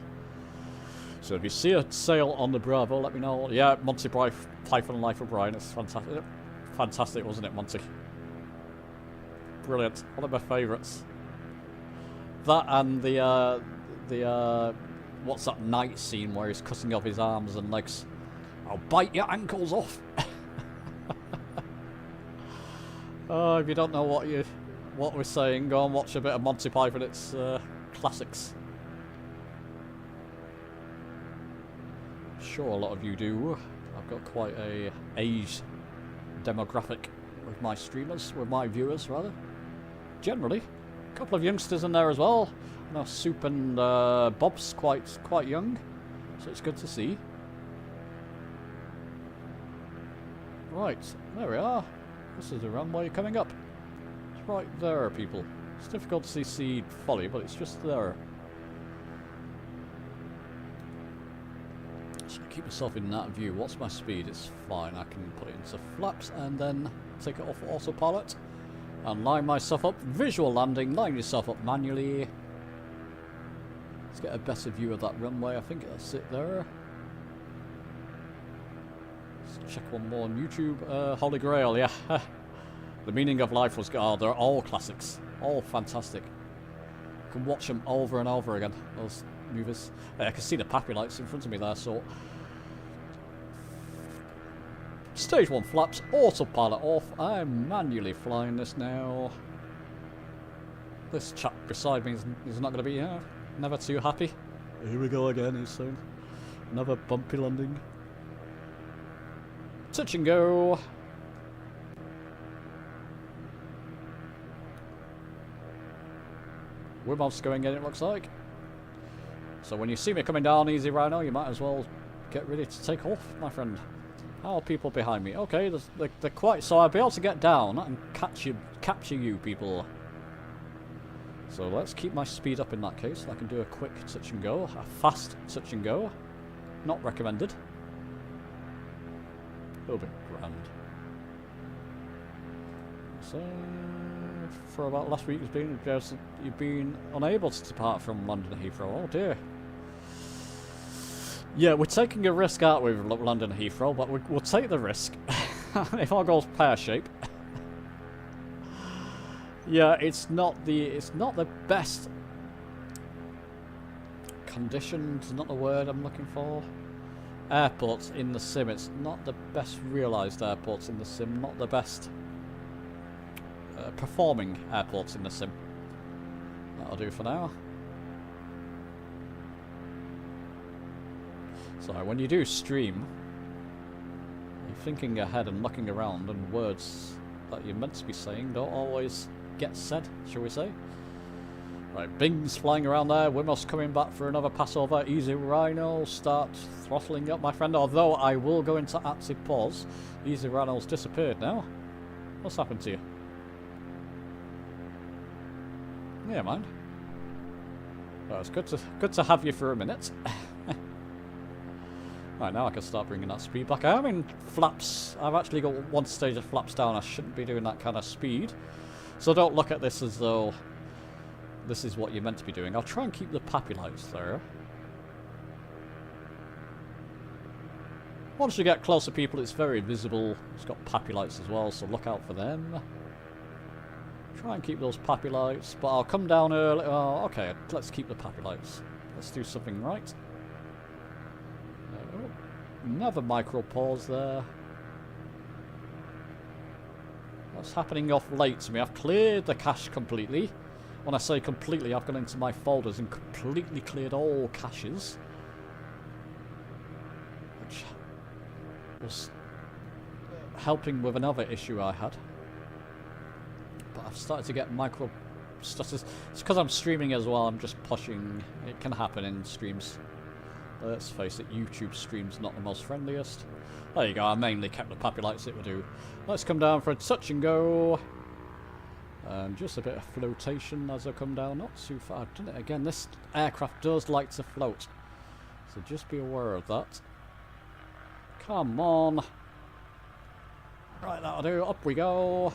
[SPEAKER 1] So if you see a sale on the Bravo, let me know. Yeah, Monty Python Life of Brian, it's fantastic. Fantastic, wasn't it, Monty? Brilliant. One of my favourites. That and the what's that night scene where he's cutting off his arms and legs? I'll bite your ankles off. Oh, if you don't know what we're saying, go and watch a bit of Monty Python. It's classics. Sure, a lot of you do. I've got quite a age demographic with my streamers, with my viewers rather. Generally, a couple of youngsters in there as well. No, Soup and Bob's quite young, so it's good to see. Right, there we are. This is the runway coming up. It's right there, people. It's difficult to see Seed Folly, but it's just there. So keep myself in that view. What's my speed? It's fine. I can put it into flaps and then take it off autopilot and line myself up. Visual landing. Line yourself up manually. Let's get a better view of that runway. I think that's it there. Let's check one more on YouTube. Holy Grail, yeah. The Meaning of Life was... Oh, they're all classics. All fantastic. You can watch them over and over again, those movies. I can see the Pappy lights in front of me there, so... Stage 1 flaps, autopilot off. I'm manually flying this now. This chap beside me is not going to be never too happy. Here we go again, he's saying. Another bumpy landing. Touch and go. Wimov's going in, it looks like. So when you see me coming down easy Rhino, you might as well get ready to take off, my friend. How are people behind me? Okay, they're quite... So I'll be able to get down and capture you people. So let's keep my speed up in that case. I can do a quick touch and go. A fast touch and go. Not recommended. It'll be grand. So... For about last week, you've been unable to depart from London Heathrow. Oh dear. Yeah, we're taking a risk out with London Heathrow, but we'll take the risk. If all goes pear-shaped. Yeah, it's not the best conditions, not the word I'm looking for. Airports in the sim, it's not the best realised airports in the sim, not the best performing airports in the sim. That'll do for now. So when you do stream, you're thinking ahead and looking around, and words that you're meant to be saying don't always get said, shall we say. Right, Bing's flying around there, Wimos coming back for another passover, Easy Rhino, start throttling up my friend, although I will go into active pause. Easy Rhino's disappeared now. What's happened to you? Yeah, man. Well, it's good to have you for a minute. Right, now I can start bringing that speed back. I am in flaps. I've actually got one stage of flaps down. I shouldn't be doing that kind of speed. So don't look at this as though this is what you're meant to be doing. I'll try and keep the Pappy lights there. Once you get closer, people, it's very visible. It's got Pappy lights as well, so look out for them. Try and keep those Pappy lights, but I'll come down early. Oh, okay, let's keep the Pappy lights. Let's do something right. Another micro pause there. What's happening off late to me? I've cleared the cache completely. When I say completely, I've gone into my folders and completely cleared all caches. Which was helping with another issue I had. But I've started to get micro stutters. It's because I'm streaming as well, I'm just pushing. It can happen in streams. Let's face it, YouTube stream's not the most friendliest. There you go, I mainly kept the Pappy lights, it will do. Let's come down for a touch and go. And just a bit of flotation as I come down, not too far. I've done it again, this aircraft does like to float. So just be aware of that. Come on. Right, that'll do, up we go.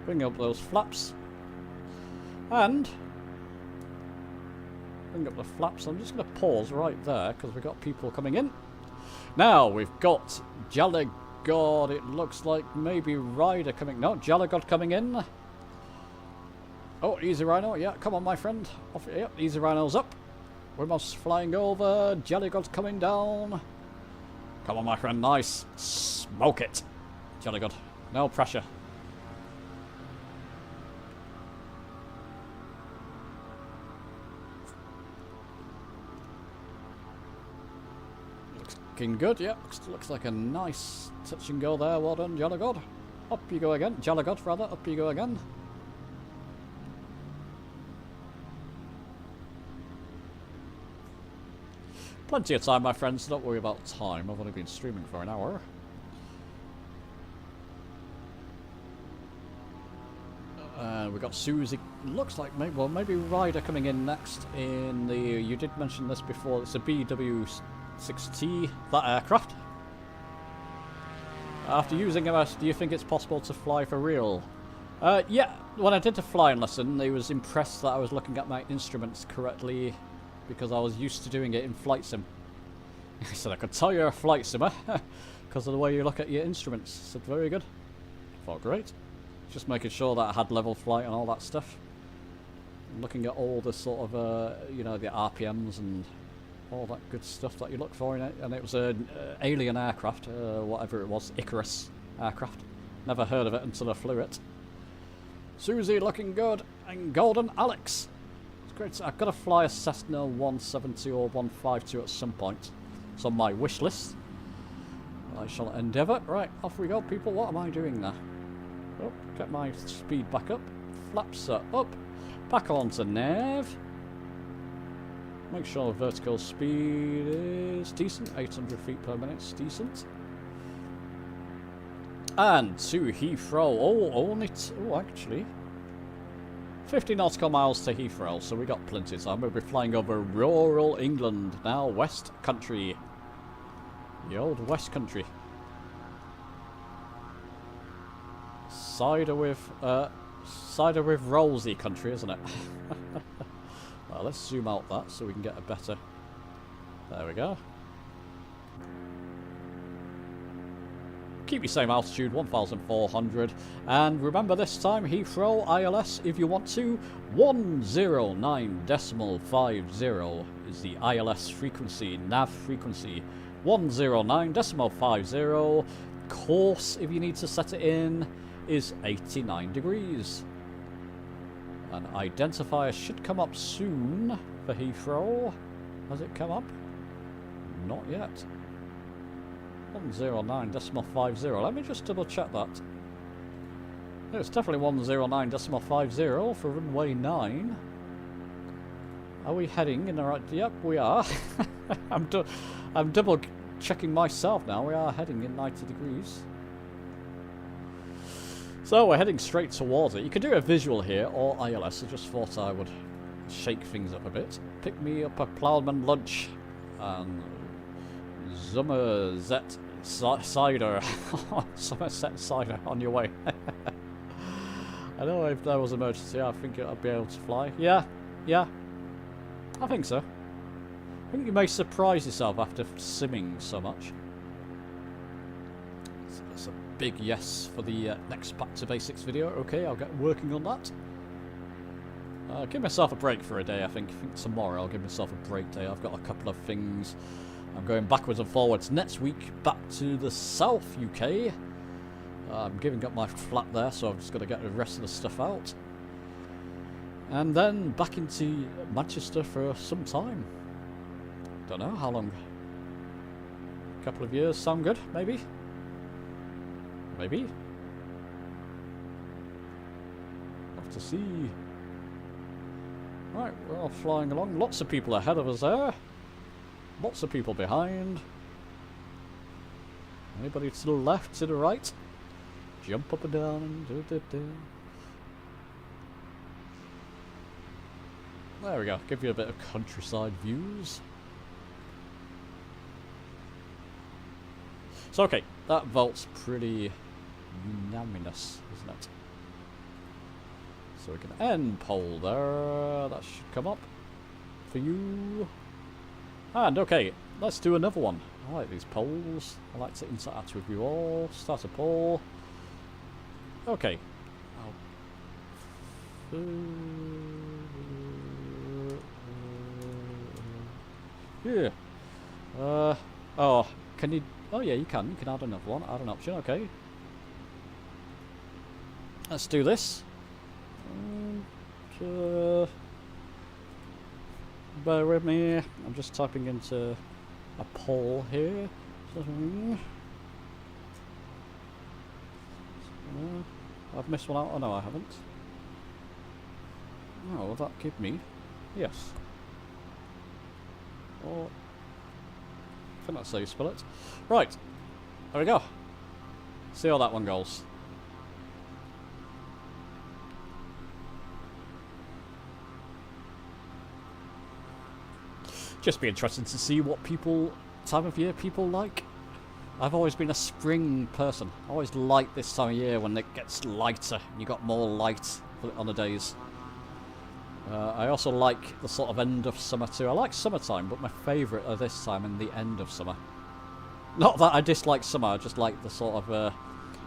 [SPEAKER 1] Bring up those flaps. And... bring up the flaps. I'm just going to pause right there because we've got people coming in. Now we've got Jalagod. It looks like maybe Ryder coming. No, Jalagod coming in. Oh, Easy Rhino. Yeah, come on, my friend. Off, yep, Easy Rhino's up. Wimos flying over. Jalagod coming down. Come on, my friend. Nice. Smoke it. Jalagod. No pressure. Looking good, yeah. Looks like a nice touch and go there. Well done, Jalagod. Up you go again. Jalagod, rather. Up you go again. Plenty of time, my friends. Don't worry about time. I've only been streaming for an hour. We got Susie. Looks like maybe Ryder coming in next in the... You did mention this before. It's a BW6T, that aircraft. After using MS, do you think it's possible to fly for real? Yeah, when I did the flying lesson, they was impressed that I was looking at my instruments correctly because I was used to doing it in flight sim. He said, I could tell you're a flight simmer because of the way you look at your instruments. I said, very good. thought, great. Just making sure that I had level flight and all that stuff. Looking at all the sort of, you know, the RPMs and all that good stuff that you look for in it. And it was an alien aircraft, whatever it was, Icarus aircraft. Never heard of it until I flew it. Susie looking good, and Golden Alex. It's great. I've got to fly a Cessna 170 or 152 at some point. It's on my wish list. I shall endeavour. Right, off we go, people. What am I doing now? Oh, get my speed back up. Flaps are up. Back onto nav. Make sure the vertical speed is decent. 800 feet per minute is decent. And to Heathrow. Oh, only actually 50 nautical miles to Heathrow, so we got plenty of time. We'll be flying over rural England now, West Country. The old West Country. Cider with Rolsey country, isn't it? Well, let's zoom out that so we can get a better... There we go. Keep your same altitude, 1,400. And remember this time, Heathrow ILS, if you want to, 109.50 is the ILS frequency, nav frequency. 109.50. Course, if you need to set it in, is 89 degrees. An identifier should come up soon for Heathrow. Has it come up? Not yet. 109.50. Let me just double check that. It's definitely 109.50 for runway 9. Are we heading in the right... Yep, we are. I'm double checking myself now. We are heading in 90 degrees. So we're heading straight towards it. You can do a visual here or ILS. I just thought I would shake things up a bit. Pick me up a Ploughman lunch and Somerset cider. Somerset cider on your way. I know if there was an emergency, I think I'd be able to fly. Yeah, I think so. I think you may surprise yourself after simming so much. So that's a big yes for the next Back to Basics video. Okay, I'll get working on that. Give myself a break for a day, I think. Tomorrow I'll give myself a break day. I've got a couple of things. I'm going backwards and forwards next week back to the South UK. I'm giving up my flat there, so I've just got to get the rest of the stuff out. And then back into Manchester for some time. Don't know how long. A couple of years sound good, maybe? Maybe? Have to see. Right, we're all flying along. Lots of people ahead of us there. Lots of people behind. Anybody to the left, to the right? Jump up and down. There we go. Give you a bit of countryside views. So okay, that vault's pretty unanimous, isn't it? So we can end pole there. That should come up for you. And okay, let's do another one. I like these polls. I like to interact with you all. Start a poll. Okay. Yeah. Oh, can you... Oh yeah, you can. You can add another one. Add an option. Okay. Let's do this. Bear with me. I'm just typing into a poll here. I've missed one out. Oh no, I haven't. Oh, will that give me? Yes. Oh, I think that's how you spell it. Right. There we go. See how that one goes. Just be interesting to see what time of year people like. I've always been a spring person. I always like this time of year when it gets lighter and you got more light on the days. I also like the sort of end of summer too. I like summertime, but my favourite are this time and the end of summer. Not that I dislike summer, I just like the sort of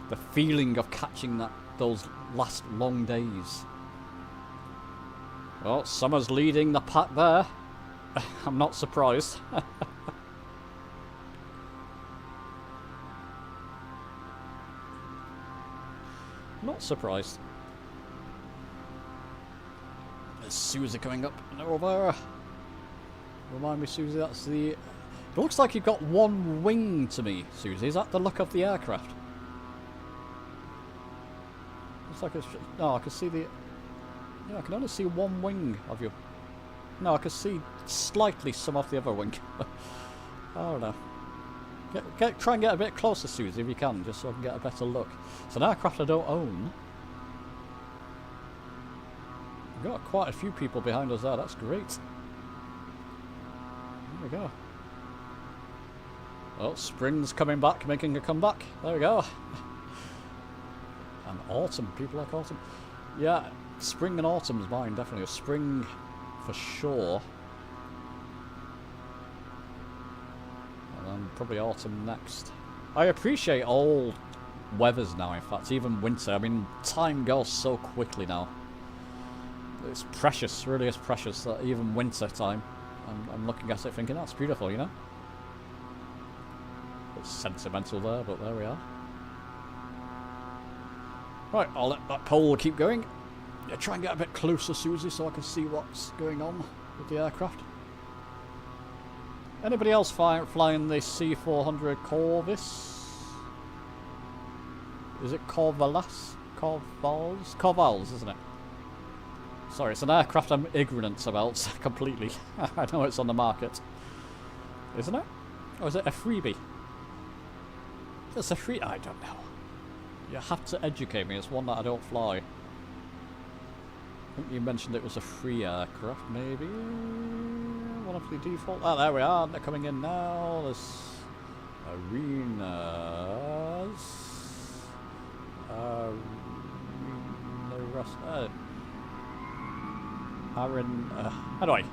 [SPEAKER 1] The feeling of catching those last long days. Well, Summer's leading the pack there. I'm not surprised. Not surprised. There's Susie coming up and over. Remind me, Susie, that's the... It looks like you've got one wing to me, Susie. Is that the look of the aircraft? Looks like it's... No, I can see the... Yeah, I can only see one wing of you. No, I can see slightly some of the other wing. I don't know. Try and get a bit closer, Susie, if you can, just so I can get a better look. It's an aircraft I don't own. We've got quite a few people behind us there, that's great. There we go. Well, spring's coming back, making a comeback. There we go. And autumn, people like autumn. Yeah, spring and autumn's mine, definitely. A spring for sure. And probably autumn next. I appreciate all weathers now, in fact, even winter. I mean, time goes so quickly now. It's precious, really is precious, that even winter time. I'm looking at it thinking, that's beautiful, you know? It's sentimental there, but there we are. Right, I'll let that pole keep going. Yeah, try and get a bit closer, Susie, so I can see what's going on with the aircraft. Anybody else flying the C400 Corvus? Is it Corvallis? Corvals, isn't it? Sorry, it's an aircraft I'm ignorant about completely. I know it's on the market. Isn't it? Or is it a freebie? It's a free... I don't know. You have to educate me. It's one that I don't fly. I think you mentioned it was a free aircraft, maybe? One of the default... Oh, there we are. They're coming in now. There's... Arenas... Anyway.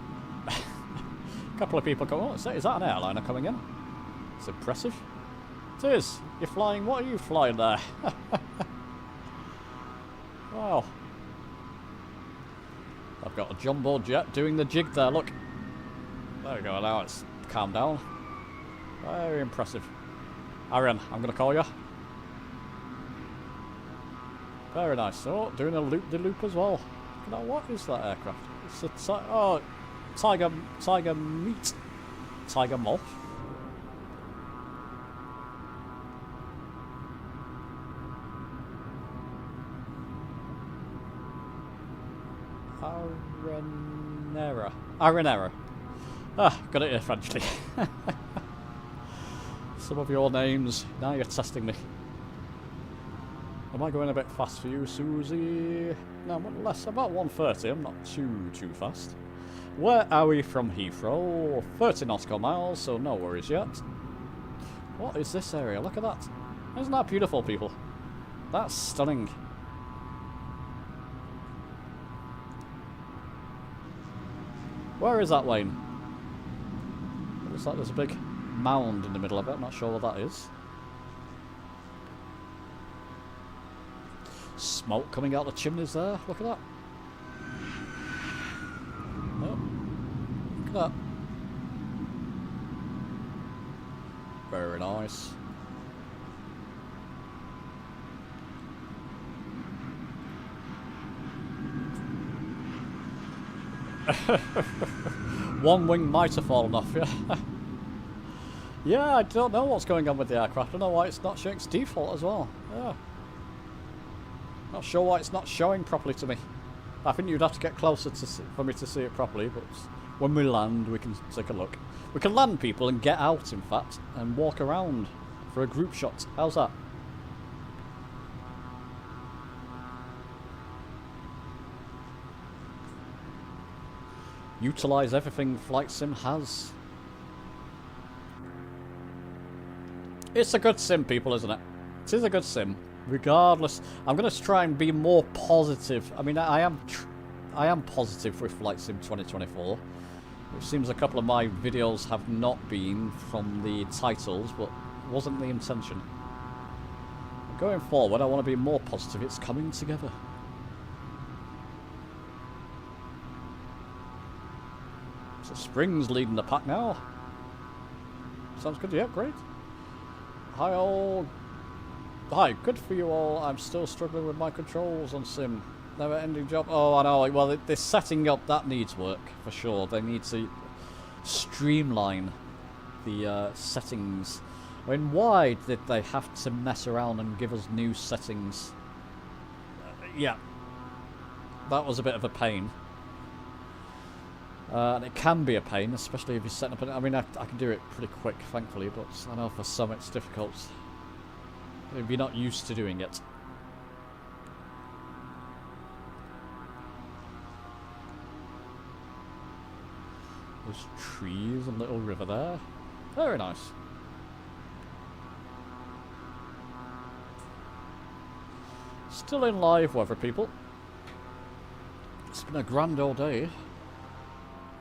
[SPEAKER 1] A couple of people come... Oh, is that an airliner coming in? It's impressive. It is. You're flying... What are you flying there? Wow. I've got a jumbo jet doing the jig there, look. There we go, now it's calmed down. Very impressive. Aaron, I'm going to call you. Very nice. Oh, doing a loop-de-loop as well. Now, what is that aircraft? It's a Tiger Meat. Tiger Moth. Arenera. Ah, got it eventually. Some of your names. Now you're testing me. Am I going a bit fast for you, Susie? No, less. About 130. I'm not too fast. Where are we from Heathrow? 30 nautical miles, so no worries yet. What is this area? Look at that. Isn't that beautiful, people? That's stunning. Where is that lane? It looks like there's a big mound in the middle of it. I'm not sure what that is. Smoke coming out the chimneys there. Look at that. Oh, look at that. Very nice. One wing might have fallen off, yeah. Yeah, I don't know what's going on with the aircraft. I don't know why it's not showing its default as well. Yeah. Not sure why it's not showing properly to me. I think you'd have to get closer to for me to see it properly, but when we land, we can take a look. We can land, people, and get out, in fact, and walk around for a group shot. How's that? Utilise everything Flight Sim has. It's a good sim, people, isn't it? It is a good sim. Regardless, I'm going to try and be more positive. I mean, I am positive with Flight Sim 2024. It seems a couple of my videos have not been from the titles, but it wasn't the intention. Going forward, I want to be more positive. It's coming together. So Spring's leading the pack now. Sounds good. Yeah, great. Hi all. Hi, good for you all. I'm still struggling with my controls on Sim. Never ending job. Oh, I know. Well, they're setting up. That needs work for sure. They need to streamline the settings. I mean, why did they have to mess around and give us new settings? Yeah. That was a bit of a pain. And it can be a pain, especially if you're setting up an... I mean, I can do it pretty quick, thankfully, but I know for some it's difficult if you're not used to doing it. There's trees and a little river there. Very nice. Still in live weather, people. It's been a grand old day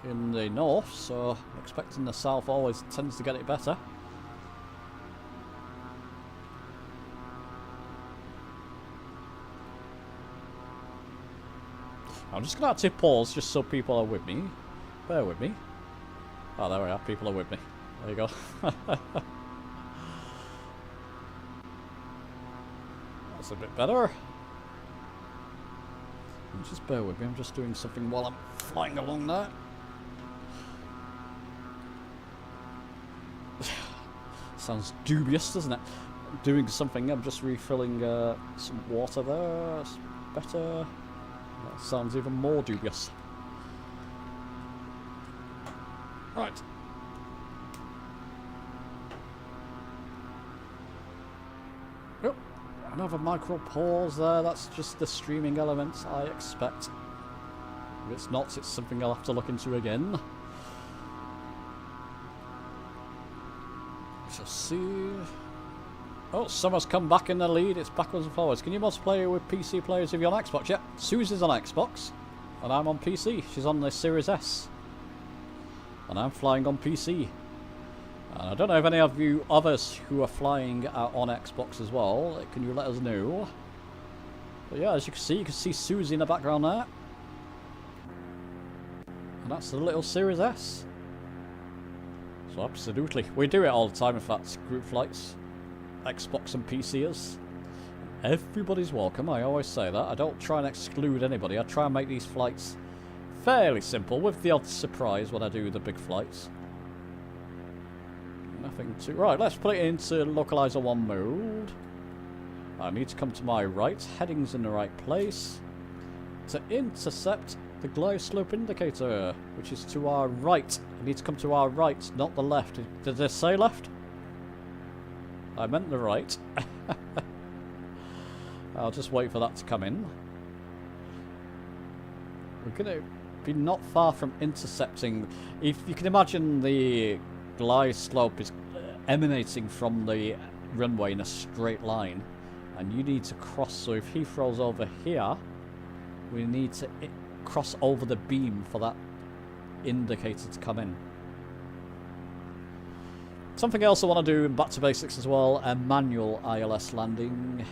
[SPEAKER 1] in the north, so I'm expecting the south always tends to get it better. I'm just going to have to pause just so people are with me. Bear with me. Oh, there we are. People are with me. There you go. That's a bit better. Just bear with me. I'm just doing something while I'm flying along there. Sounds dubious, doesn't it? Doing something. I'm just refilling some water there. It's better. That sounds even more dubious. Right. Oh, another micro pause there. That's just the streaming elements I expect. If it's not, it's something I'll have to look into again. Let's see. Oh, Summer's come back in the lead. It's backwards and forwards. Can you multiplayer with PC players if you're on Xbox? Yeah, Susie's on Xbox, and I'm on PC. She's on the Series S, and I'm flying on PC. And I don't know if any of you others who are flying are on Xbox as well. Can you let us know? But yeah, as you can see Susie in the background there, and that's the little Series S. So absolutely, we do it all the time. In fact, group flights. Xbox and PCers. Everybody's welcome, I always say that. I don't try and exclude anybody. I try and make these flights fairly simple, with the odd surprise when I do the big flights. Nothing too... Right, let's put it into localizer 1 mode. I need to come to my right. Heading's in the right place. To intercept the glide slope indicator, which is to our right. I need to come to our right, not the left. Did they say left? I meant the right. I'll just wait for that to come in. We're going to be not far from intercepting. If you can imagine, the glide slope is emanating from the runway in a straight line, and you need to cross. So if he throws over here, we need to cross over the beam for that indicator to come in. Something else I want to do in Back to Basics as well, a manual ILS landing.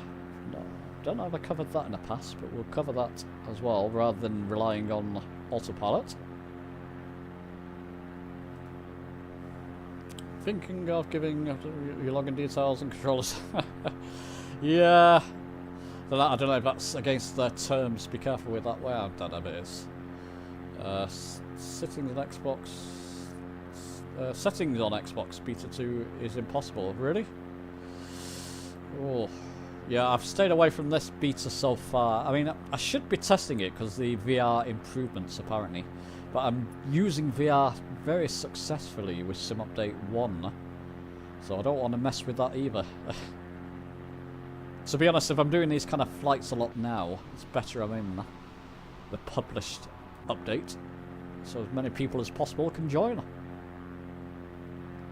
[SPEAKER 1] No, don't know if I covered that in the past, but we'll cover that as well, rather than relying on autopilot. Thinking of giving your login details and controllers. Yeah. I don't know if that's against their terms. Be careful with that. Well, I don't know if it is. Settings on Xbox. Settings on Xbox Beta 2 is impossible. Really? Oh. Yeah, I've stayed away from this beta so far. I mean, I should be testing it because the VR improvements apparently. But I'm using VR very successfully with Sim Update 1. So I don't want to mess with that either. To be honest, if I'm doing these kind of flights a lot now, it's better I'm in the published update, so as many people as possible can join.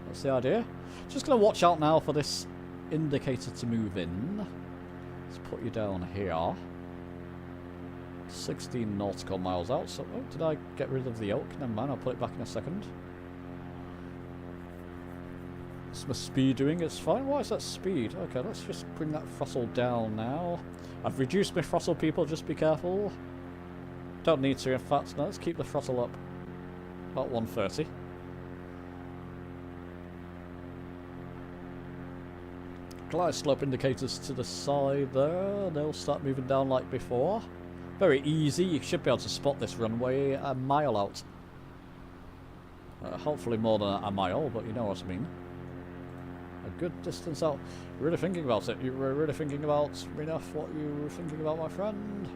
[SPEAKER 1] That's the idea. Just going to watch out now for this indicator to move in. Let's put you down here. 16 nautical miles out. So, oh, did I get rid of the yoke? Never mind, I'll put it back in a second. What's my speed doing? It's fine. Why is that speed? Okay, let's just bring that throttle down now. I've reduced my throttle, people. Just be careful. Don't need to, in fact. No, let's keep the throttle up. About 130. Glide slope indicators to the side there. They'll start moving down like before. Very easy. You should be able to spot this runway a mile out. Hopefully more than a mile, but you know what I mean. A good distance out. You're really thinking about it. You were really thinking about, Minosh, what you were thinking about, my friend?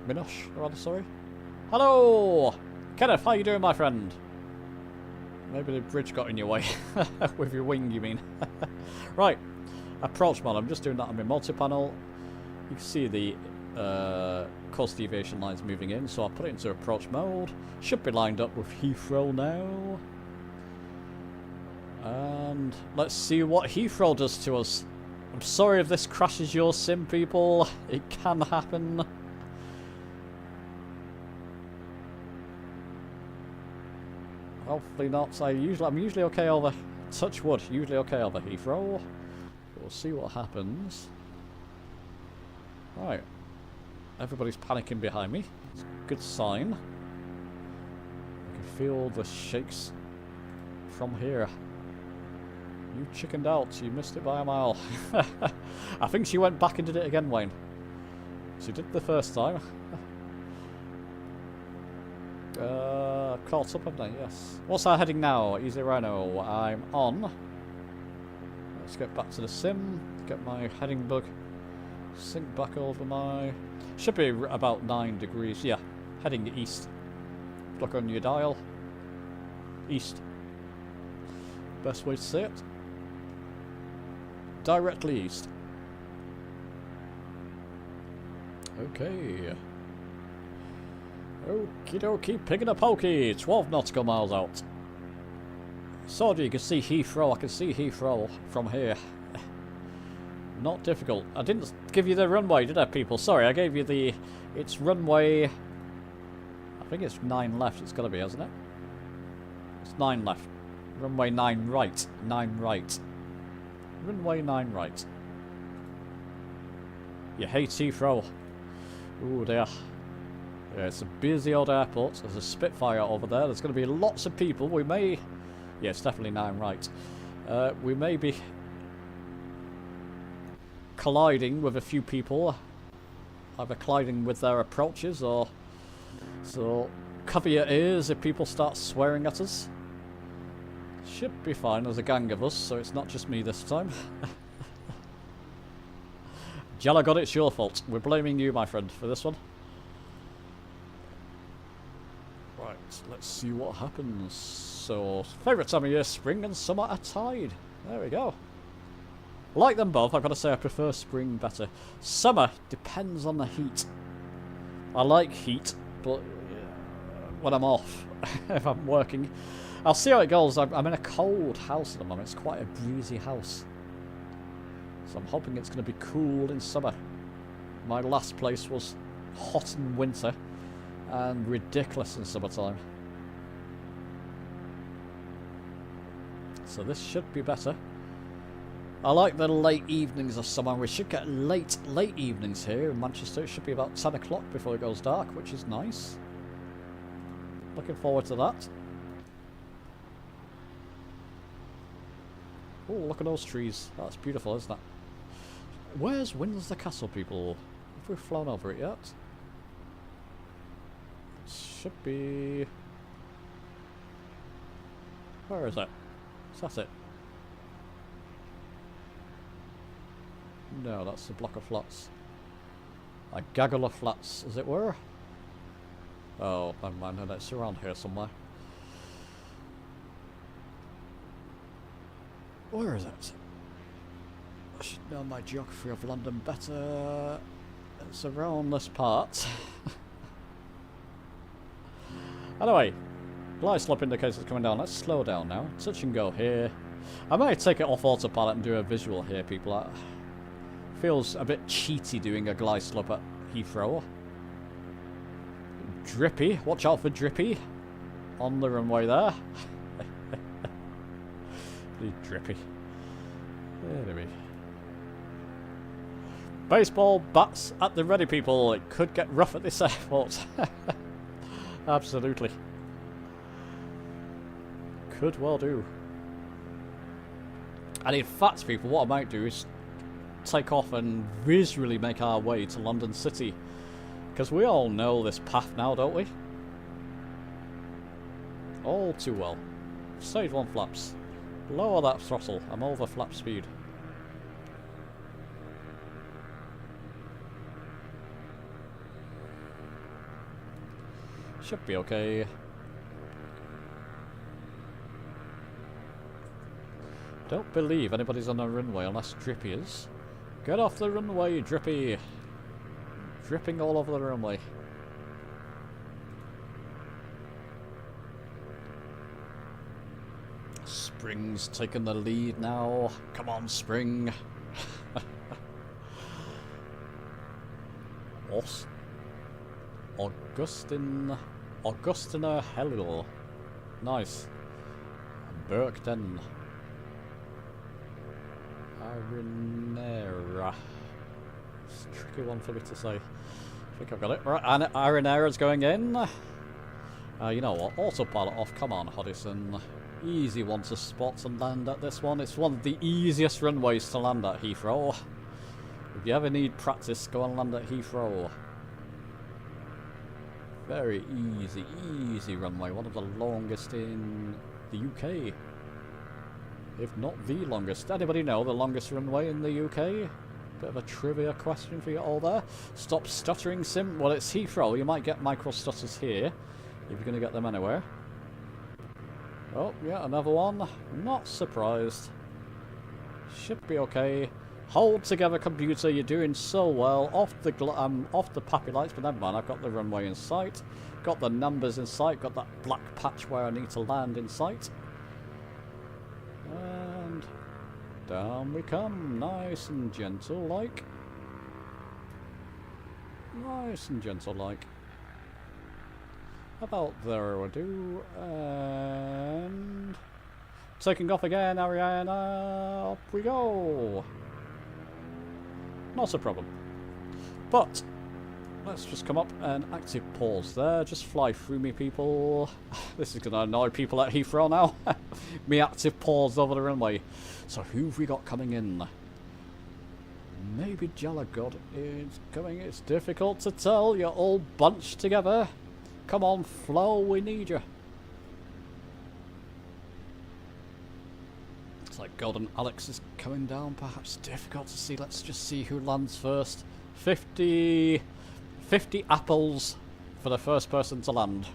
[SPEAKER 1] Minosh, rather, sorry. Hello! Kenneth, how you doing, my friend? Maybe the bridge got in your way. With your wing, you mean. Right. Approach mode. I'm just doing that on my multi-panel. You can see the course deviation lines moving in, so I'll put it into approach mode. Should be lined up with Heathrow now. And let's see what Heathrow does to us. I'm sorry if this crashes your sim, people. It can happen. Hopefully not. I'm usually okay over touch wood. Usually okay over Heathrow. We'll see what happens. Right. Everybody's panicking behind me. It's a good sign. I can feel the shakes from here. You chickened out. You missed it by a mile. I think she went back and did it again, Wayne. She did the first time. Caught up, haven't I? Yes. What's our heading now? Easy Rhino. I'm on. Let's get back to the sim. Get my heading bug. Sink back over my... Should be about 9 degrees. Yeah. Heading east. Look on your dial. East. Best way to say it. Directly east. Okay. Okie dokie, picking a pokey. 12 nautical miles out. So you can see Heathrow. I can see Heathrow from here. Not difficult. I didn't give you the runway, did I, people? Sorry, I gave you the... It's runway... I think it's 9 left. It's got to be, hasn't it? It's 9 left. Runway 9 right. 9 right. Runway 9 right. You hate Heathrow. Ooh, dear. Yeah, it's a busy old airport. There's a Spitfire over there. There's going to be lots of people. We may... Yeah, it's definitely 9 right. We may be colliding with a few people. Either colliding with their approaches or... So, cover your ears if people start swearing at us. Should be fine. There's a gang of us, so it's not just me this time. Jella God, it's your fault. We're blaming you, my friend, for this one. Right, let's see what happens. So, favourite time of year, spring and summer are tied. There we go. Like them both, I've got to say I prefer spring better. Summer depends on the heat. I like heat, but when I'm off, if I'm working, I'll see how it goes. I'm in a cold house at the moment. It's quite a breezy house. So I'm hoping it's going to be cool in summer. My last place was hot in winter and ridiculous in summertime. So this should be better. I like the late evenings of summer. We should get late evenings here in Manchester. It should be about 10 o'clock before it goes dark, which is nice. Looking forward to that. Oh, look at those trees. That's beautiful, isn't it? Where's Windsor Castle, people? Have we flown over it yet? It should be... Where is it? Is that it? No, that's a block of flats. A gaggle of flats, as it were. Oh, never mind. No, it's around here somewhere. Where is it? I should know my geography of London better. It's around this part. Anyway, glide slope indicators coming down. Let's slow down now. Touch and go here. I might take it off autopilot and do a visual here, people. Feels a bit cheaty doing a glide slope at Heathrow. Drippy. Watch out for Drippy. On the runway there. Pretty drippy. Anyway. Baseball bats at the ready, people. It could get rough at this airport. Absolutely. Could well do. And in fact, people, what I might do is take off and visually make our way to London City. Because we all know this path now, don't we? All too well. Stage 1 flaps. Lower that throttle. I'm over flap speed. Should be okay. Don't believe anybody's on the runway unless Drippy is. Get off the runway, Drippy. Dripping all over the runway. Spring's taking the lead now. Come on, Spring. Augustina Hello. Nice. Birkden. Arenera. It's a tricky one for me to say. I think I've got it. Right, Arenera's going in. You know what? Autopilot off. Come on, Huddison. Easy one to spot and land at this one. It's one of the easiest runways to land at Heathrow. If you ever need practice, go and land at Heathrow. Very easy, easy runway. One of the longest in the UK. If not the longest. Anybody know the longest runway in the UK? Bit of a trivia question for you all there. Stop stuttering, Sim. Well, it's Heathrow. You might get micro stutters here, if you're going to get them anywhere. Oh, yeah, another one. Not surprised. Should be okay. Hold together, computer. You're doing so well. Off the puppy lights, but never mind. I've got the runway in sight. Got the numbers in sight. Got that black patch where I need to land in sight. And down we come. Nice and gentle like. Nice and gentle like. About there we do. And taking off again, Ariana. Up we go. Not a problem. But let's just come up and active pause there. Just fly through me, people. This is going to annoy people at Heathrow now. Me active pause over the runway. So who have we got coming in? Maybe Jalagod is coming. It's difficult to tell. You're all bunched together. Come on, Flo, we need you. Looks like Golden Alex is coming down. Perhaps difficult to see. Let's just see who lands first. 50 apples for the first person to land.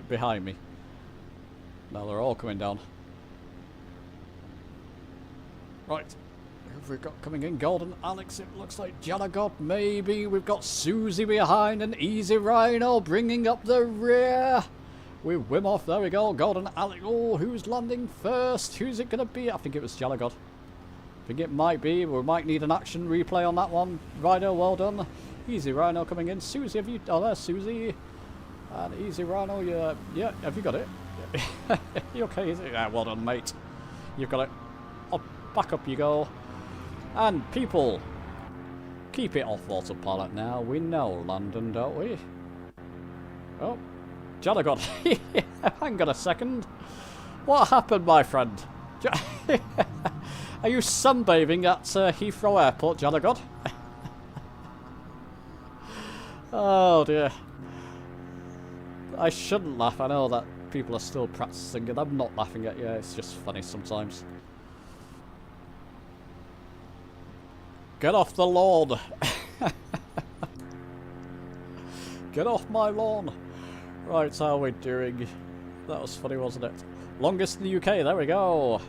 [SPEAKER 1] Behind me. Now they're all coming down. Right. Who have we got coming in? Golden Alex, it looks like Jalagod, maybe. We've got Susie behind and Easy Rhino bringing up the rear. With Wim off, there we go. Golden Alex, oh, who's landing first? Who's it going to be? I think it was Jalagod. I think it might be. We might need an action replay on that one. Rhino, well done. Easy Rhino coming in. Susie, have you... Oh, there's Susie. And Easy Rhino, yeah, have you got it? You okay, is it? Yeah, well done, mate. You've got it. Oh, back up you go. And people, keep it off autopilot now. We know London, don't we? Oh, Jalagod. Hang on a second. What happened, my friend? Are you sunbathing at Heathrow Airport, Jalagod? Oh dear. I shouldn't laugh. I know that people are still practicing and I'm not laughing at you. It's just funny sometimes. Get off the lawn. Get off my lawn. Right, how are we doing? That was funny, wasn't it? Longest in the UK, there we go.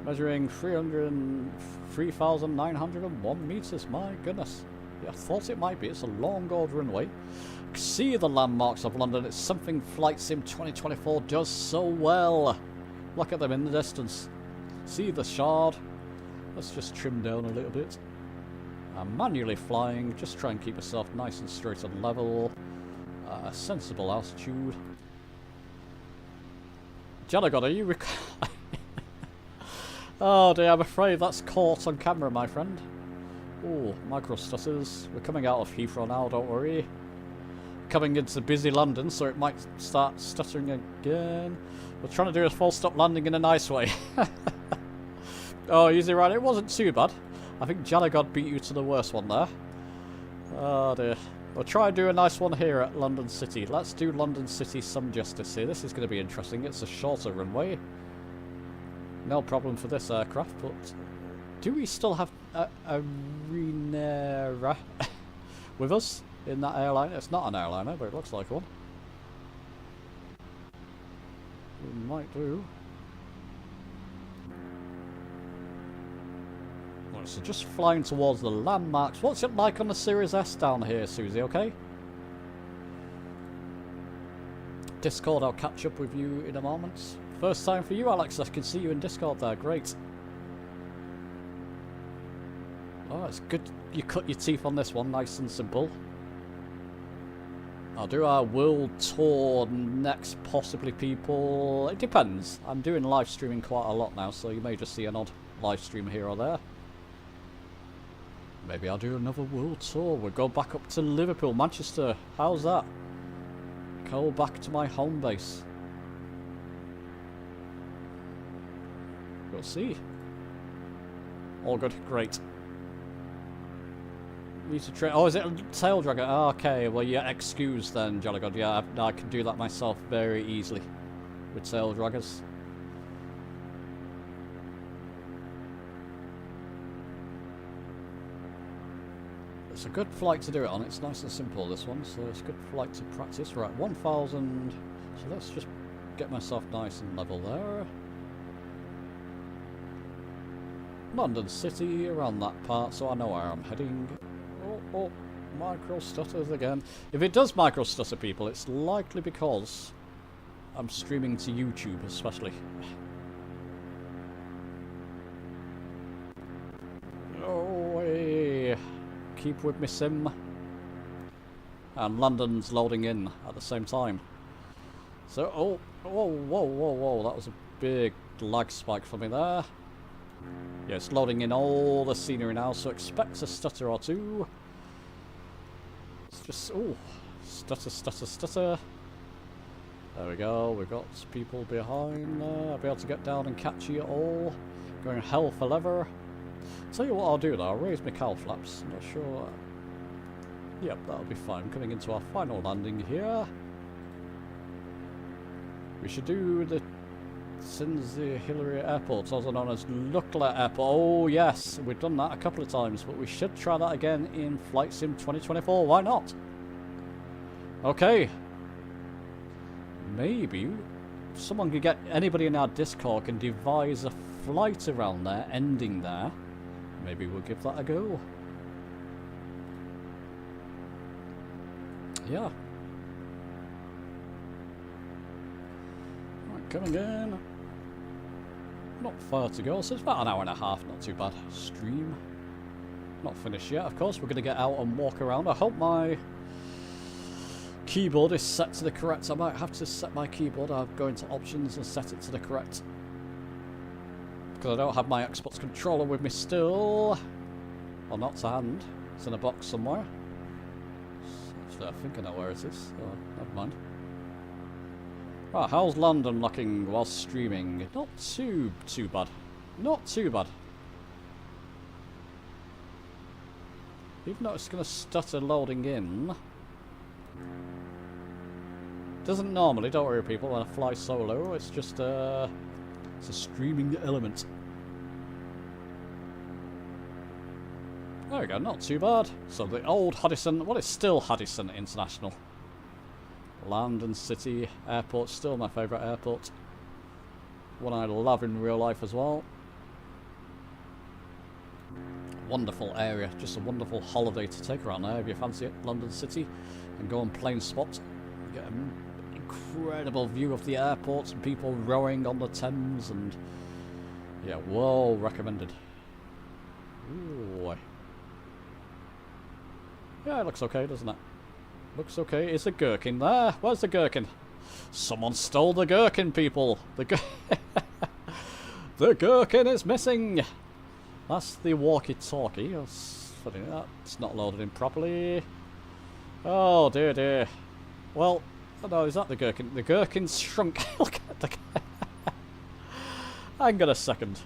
[SPEAKER 1] Measuring 3,901 meters, my goodness. Yeah, I thought it might be. It's a long old runway. See the landmarks of London. It's something Flight Sim 2024 does so well. Look at them in the distance. See the Shard. Let's just trim down a little bit. I'm manually flying. Just try and keep yourself nice and straight and level. A sensible altitude. Jalagod, are you Oh dear, I'm afraid that's caught on camera, my friend. Oh, micro stutters. We're coming out of Heathrow now, don't worry. Coming into busy London, so it might start stuttering again. We're trying to do a full stop landing in a nice way. Oh, easy right, it wasn't too bad. I think Jalagod beat you to the worst one there. Oh dear. We'll try and do a nice one here at London City. Let's do London City some justice here. This is going to be interesting. It's a shorter runway. No problem for this aircraft, but do we still have a Renera with us in that airline? It's not an airliner, but it looks like one. We might do. Right, so just flying towards the landmarks. What's it like on the Series S down here, Susie, okay? Discord, I'll catch up with you in a moment. First time for you, Alex. I can see you in Discord there. Great. Oh, it's good you cut your teeth on this one. Nice and simple. I'll do our world tour next, possibly, people. It depends. I'm doing live streaming quite a lot now, so you may just see an odd live stream here or there. Maybe I'll do another world tour. We'll go back up to Liverpool, Manchester. How's that? Go back to my home base. We'll see. All good. Great. Need to train. Oh, is it a tail dragger? Oh, okay, well, yeah, excuse then, Jolly God. Yeah, I can do that myself very easily with tail draggers. It's a good flight to do it on. It's nice and simple, this one, so it's a good flight to practice. Right, 1,000. So let's just get myself nice and level there. London City, around that part, so I know where I'm heading. Oh, micro stutters again. If it does micro stutter, people, it's likely because I'm streaming to YouTube, especially. Oh, hey. Keep with me, sim. And London's loading in at the same time. So, oh, whoa, that was a big lag spike for me there. Yeah, it's loading in all the scenery now, so expect a stutter or two. It's just, oh, stutter. There we go, we've got people behind there. I'll be able to get down and catch you all. Going hell for leather. Tell you what I'll do though, I'll raise my cowl flaps. Not sure. Yep, that'll be fine. Coming into our final landing here. We should do the Cinzia Hillary Airport, also known as Lukla Airport. Oh yes, we've done that a couple of times, but we should try that again in Flight Sim 2024. Why not? Okay. Maybe someone could get, anybody in our Discord can devise a flight around there, ending there. Maybe we'll give that a go. Yeah. Right, coming in. Not far to go, so it's about an hour and a half, not too bad. Stream. Not finished yet, of course. We're going to get out and walk around. I hope my keyboard is set to the correct. I might have to set my keyboard. I'll go into options and set it to the correct. Because I don't have my Xbox controller with me still. Or not to hand. It's in a box somewhere. Actually, I think I know where it is. Oh, never mind. Right, how's London looking while streaming? Not too bad. Not too bad. Even though it's going to stutter loading in. Doesn't normally, don't worry people, when I fly solo. It's just it's a streaming element. There we go, not too bad. So the old Huddison, well, it's still Huddison International. London City Airport, still my favourite airport. One I love in real life as well. Wonderful area, just a wonderful holiday to take around there if you fancy it. London City, and go on plane spot. You get an incredible view of the airports and people rowing on the Thames, and yeah, well recommended. Ooh. Yeah, it looks okay, doesn't it? Looks okay. Is the gherkin there? Where's the gherkin? Someone stole the gherkin, people. The The gherkin is missing! That's the walkie-talkie. That's funny, that's not loaded in properly. Oh dear dear. Well, oh no, is that the gherkin? The gherkin's shrunk. Look at the guy. Hang on a second.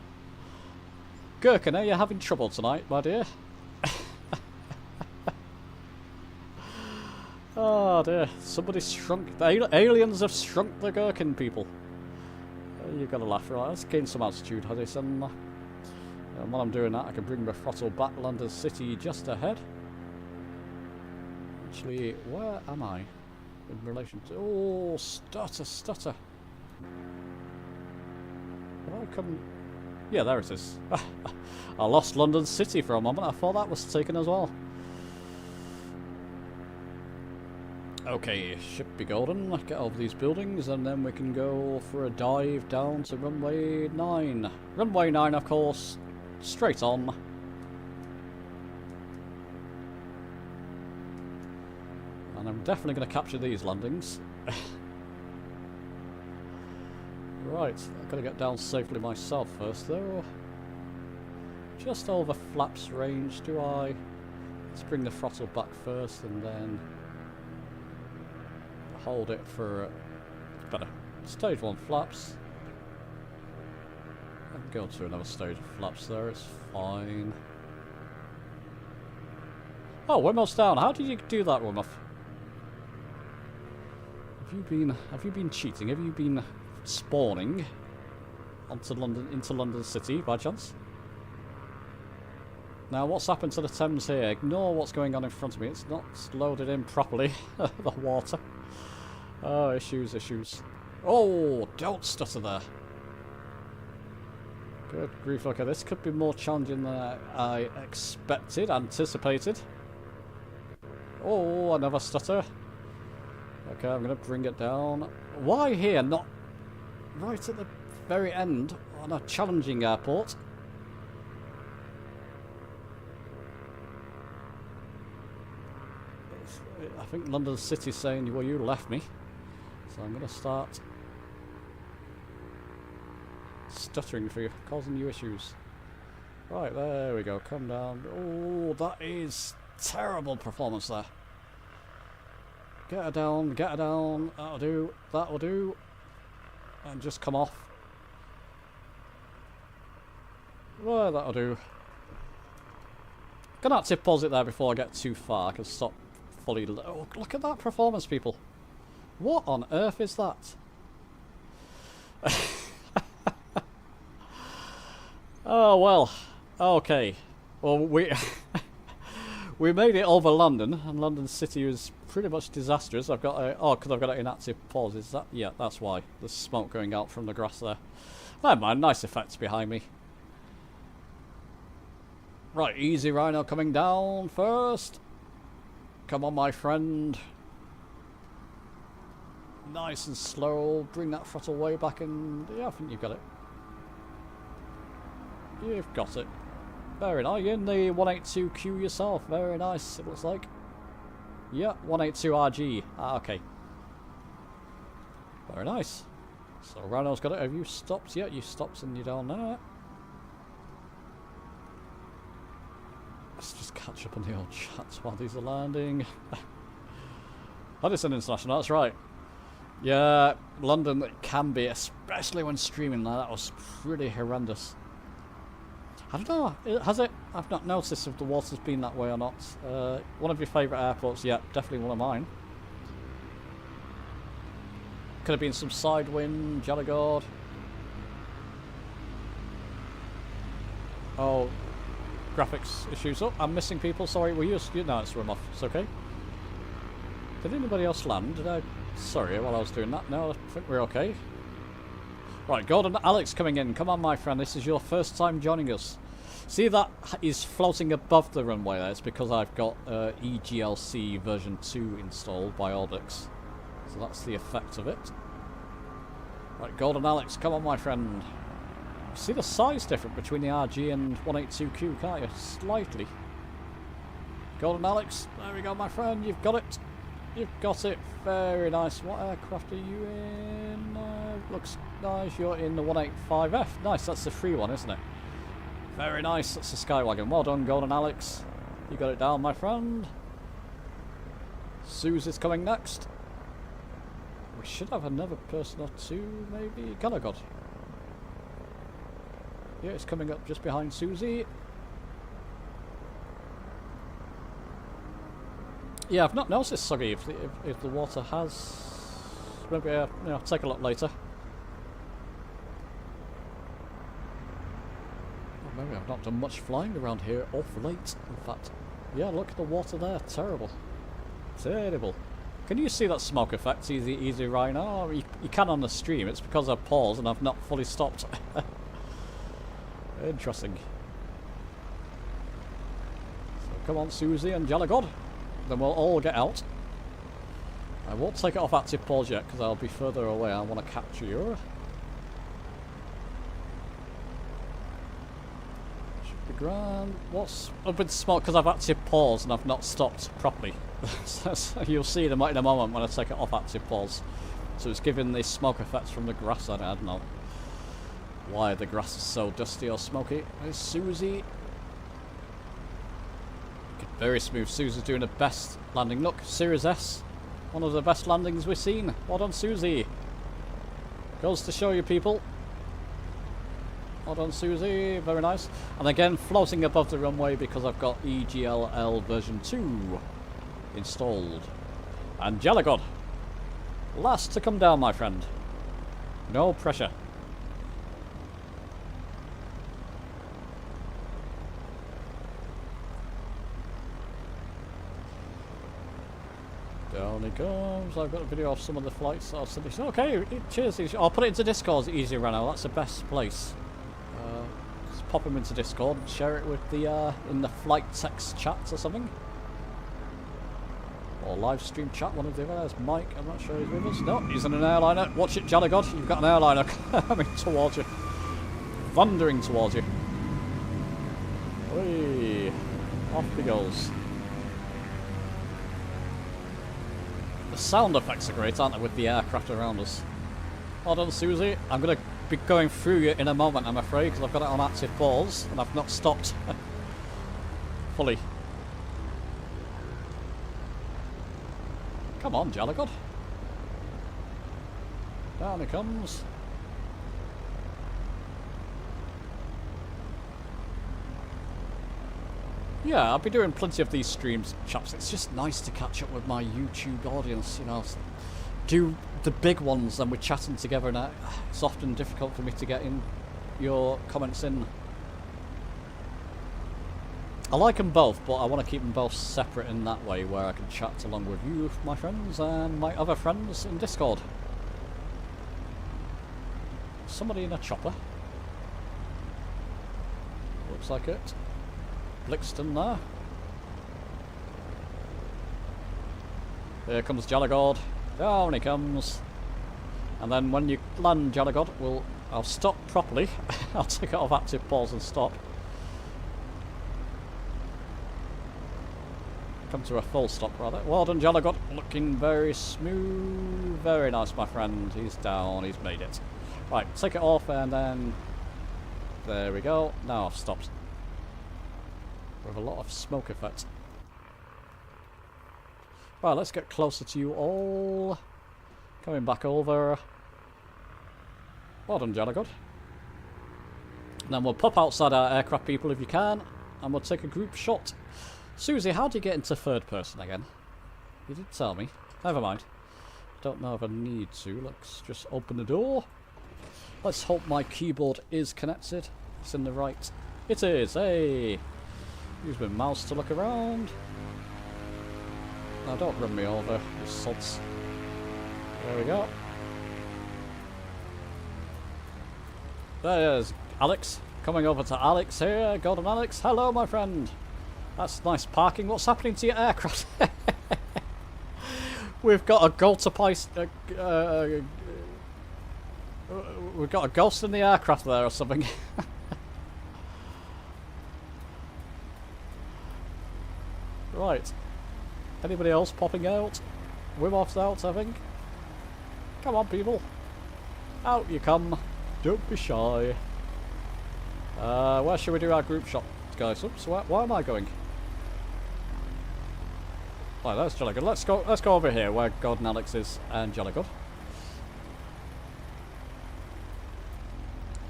[SPEAKER 1] Gherkin, are you having trouble tonight, my dear? Oh dear, somebody's shrunk. The aliens have shrunk the gherkin, people. You've got to laugh, right? Let's gain some altitude, Huddison. And while I'm doing that, I can bring my throttle back. London City just ahead. Actually, where am I in relation to... Oh, stutter. Have I come... Yeah, there it is. I lost London City for a moment. I thought that was taken as well. Okay, should be golden. Get over these buildings and then we can go for a dive down to runway 9. Runway 9, of course. Straight on. And I'm definitely going to capture these landings. Right, I've got to get down safely myself first though. Just over flaps range, do I? Let's bring the throttle back first and then hold it for better. Stage 1 flaps. And go to another stage of flaps there, it's fine. Oh, Wimmel's down. How did you do that, Wimmuff? Have you been cheating? Have you been spawning onto London, into London City by chance? Now, what's happened to the Thames here? Ignore what's going on in front of me. It's not loaded in properly. The water. Oh, issues. Oh, don't stutter there. Good grief, okay, this could be more challenging than I anticipated. Oh, another stutter. Okay, I'm going to bring it down. Why here? Not right at the very end on a challenging airport. I think London City's saying, well, you left me. So I'm going to start stuttering for you, causing you issues. Right, there we go. Come down. Oh, that is terrible performance there. Get her down, get her down. That'll do, that'll do. And just come off. Well, that'll do. Gonna have to pause it there before I get too far. I can stop fully. Oh, look at that performance, people. What on earth is that? Oh, well. Okay. Well, we made it over London, and London City was pretty much disastrous. I've got a... Oh, because I've got an inactive pause. Is that... Yeah, that's why. There's smoke going out from the grass there. Never mind. Nice effects behind me. Right, easy Rhino coming down first. Come on, my friend. Nice and slow. Bring that throttle way back and... Yeah, I think you've got it. You've got it. Very nice. You're in the 182Q yourself. Very nice, it looks like. Yeah, 182RG. Ah, okay. Very nice. So Rhino's got it. Have you stopped? Yeah, you stopped and you're down there. Let's just catch up on the old chats while these are landing. Huddison International, that's right. Yeah, London can be, especially when streaming there. That was pretty horrendous. I don't know, has it? I've not noticed if the water's been that way or not. One of your favourite airports? Yeah, definitely one of mine. Could have been some side wind, Jellagord. Oh, graphics issues. Oh, I'm missing people. Sorry, were you? No, it's run off. It's okay. Did anybody else land? Did I? Sorry, while I was doing that. No, I think we're okay. Right, Gordon Alex coming in. Come on, my friend. This is your first time joining us. See, that is floating above the runway there. It's because I've got EGLC version 2 installed by Orbix. So that's the effect of it. Right, Gordon Alex, come on, my friend. You see the size difference between the RG and 182Q, can't you? Slightly. Gordon Alex, there we go, my friend. You've got it. You've got it. Very nice. What aircraft are you in? Looks nice. You're in the 185F. Nice. That's the free one, isn't it? Very nice. That's the Skywagon. Well done, Golden Alex. You got it down, my friend. Susie's coming next. We should have another person or two, maybe. God. Yeah, it's coming up just behind Susie. Yeah, I've not noticed Soggy if the water has. Maybe take a look later. Or maybe I've not done much flying around here of late. In fact, yeah, look at the water there. Terrible, terrible. Can you see that smoke effect? Easy Rhino. You can on the stream. It's because I paused and I've not fully stopped. Interesting. So come on, Susie and Jellagod. Then we'll all get out. I won't take it off active pause yet because I'll be further away. I want to capture you. Should be grand. What's up with smoke? Because I've active pause and I've not stopped properly. So you'll see in a moment when I take it off active pause. So it's giving the smoke effects from the grass. I don't know why the grass is so dusty or smoky. There's Susie. Very smooth. Susie's doing the best landing. Look, Series S. One of the best landings we've seen. Well done, Susie. Goes to show you, people. Well done, Susie. Very nice. And again, floating above the runway because I've got EGLL version 2 installed. And Jellagod. Last to come down, my friend. No pressure. Down he comes. I've got a video of some of the flights. Okay, cheers. I'll put it into Discord. Easy Renault. That's the best place. Just pop them into Discord and share it with the in the flight text chats or something, or live stream chat. One of the others. Mike. I'm not sure he's with us. No, he's in an airliner. Watch it, Jellagod. You've got an airliner coming towards you, thundering towards you. Whee! Off he goes. The sound effects are great, aren't they, with the aircraft around us. Well done, Susie. I'm going to be going through you in a moment, I'm afraid, because I've got it on active pause and I've not stopped fully. Come on, Jellagod. Down he comes. Yeah, I'll be doing plenty of these streams, chaps. It's just nice to catch up with my YouTube audience, you know. Do the big ones and we're chatting together, and it's often difficult for me to get in your comments in. I like them both, but I want to keep them both separate in that way, where I can chat along with you, my friends, and my other friends in Discord. Somebody in a chopper. Looks like it. Blixton there. Here comes Jellagod. Down he comes. And then when you land, Jellagod, I'll stop properly. I'll take it off active pause and stop. Come to a full stop, rather. Well done, Jellagod. Looking very smooth. Very nice, my friend. He's down. He's made it. Right, take it off and then... There we go. Now I've stopped. With a lot of smoke effect. Right, let's get closer to you all. Coming back over. Well done, Jellagod. Then we'll pop outside our aircraft, people, if you can, and we'll take a group shot. Susie, how do you get into third person again? You did tell me. Never mind. Don't know if I need to. Let's just open the door. Let's hope my keyboard is connected. It's in the right. It is. Hey! Use my mouse to look around. Now don't run me over, you sods. There we go. There's Alex. Coming over to Alex here. Golden Alex. Hello, my friend. That's nice parking. What's happening to your aircraft? We've got a ghost we've got a ghost in the aircraft there or something. Right. Anybody else popping out? Wim Hof's out, I think. Come on, people. Out you come. Don't be shy. Where should we do our group shot, guys? Oops, where am I going? Oh, that's jolly good. Let's go over here where God and Alex is and jolly good.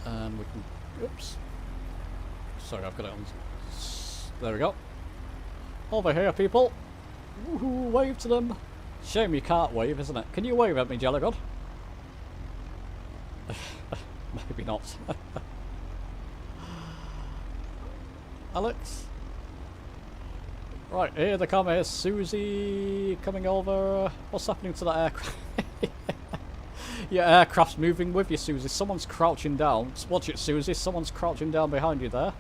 [SPEAKER 1] And we can... Oops. Sorry, I've got it on... There we go. Over here, people. Woohoo, wave to them. Shame you can't wave, isn't it? Can you wave at me, jolly good? Maybe not. Alex? Right, here they come. Here's Susie coming over. What's happening to that aircraft? Your aircraft's moving with you, Susie. Someone's crouching down. Watch it, Susie. Someone's crouching down behind you there.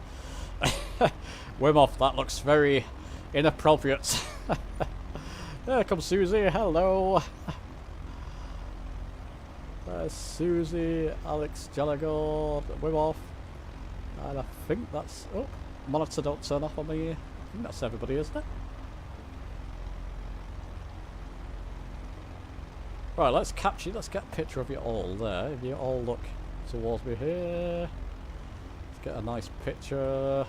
[SPEAKER 1] Wim Hof, that looks very inappropriate. There comes Susie. Hello. There's Susie, Alex, Jellagord, Wim Hof. And I think that's... Oh, monitor don't turn off on me. I think that's everybody, isn't it? Right, let's get a picture of you all there. If you all look towards me here. Let's get a nice picture.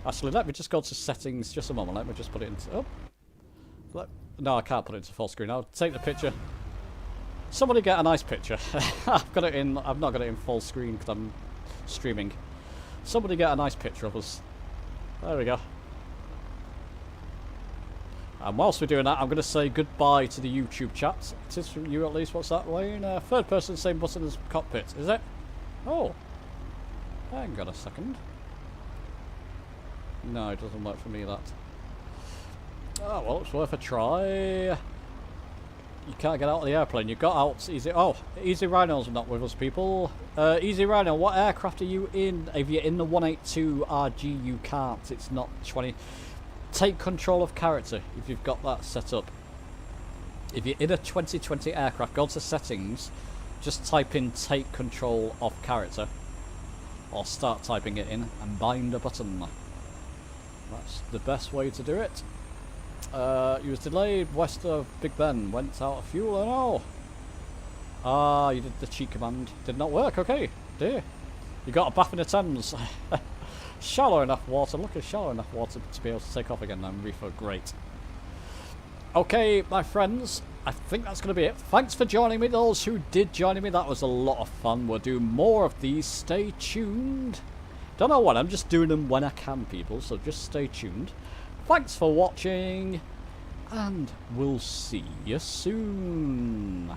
[SPEAKER 1] Actually, let me just go to settings just a moment. Let me just put it into... Oh. No, I can't put it into full screen. I'll take the picture. Somebody get a nice picture. I've got it in... I've not got it in full screen because I'm streaming. Somebody get a nice picture of us. There we go. And whilst we're doing that, I'm going to say goodbye to the YouTube chat. It is from you at least. What's that, Wayne? Third person, same button as cockpit. Is it? Oh. Hang on a second. No, it doesn't work for me, that. Oh, well, it's worth a try. You can't get out of the airplane. You got out easy. Oh, Easy Rhino's not with us, people. Easy Rhino, what aircraft are you in? If you're in the 182 RG, you can't. It's not 20. Take control of character if you've got that set up. If you're in a 2020 aircraft, go to settings. Just type in take control of character. Or start typing it in and bind a button. That's the best way to do it. You was delayed west of Big Ben. Went out of fuel and all. Ah, you did the cheat command. Did not work. Okay, dear. You got a bath in the Thames. Shallow enough water. Look at shallow enough water to be able to take off again. And reefer. Great. Okay, my friends. I think that's going to be it. Thanks for joining me. Those who did join me, that was a lot of fun. We'll do more of these. Stay tuned. Don't know what. I'm just doing them when I can, people. So just stay tuned. Thanks for watching, and we'll see you soon.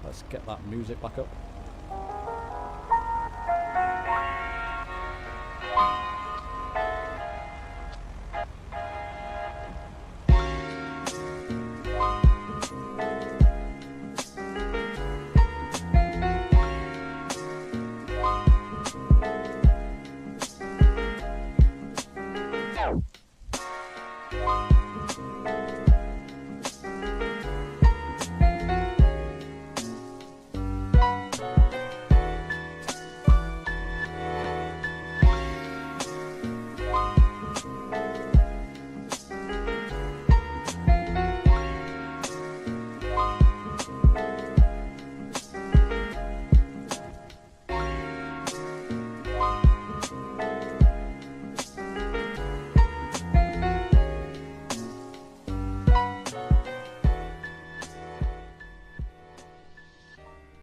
[SPEAKER 1] Let's get that music back up.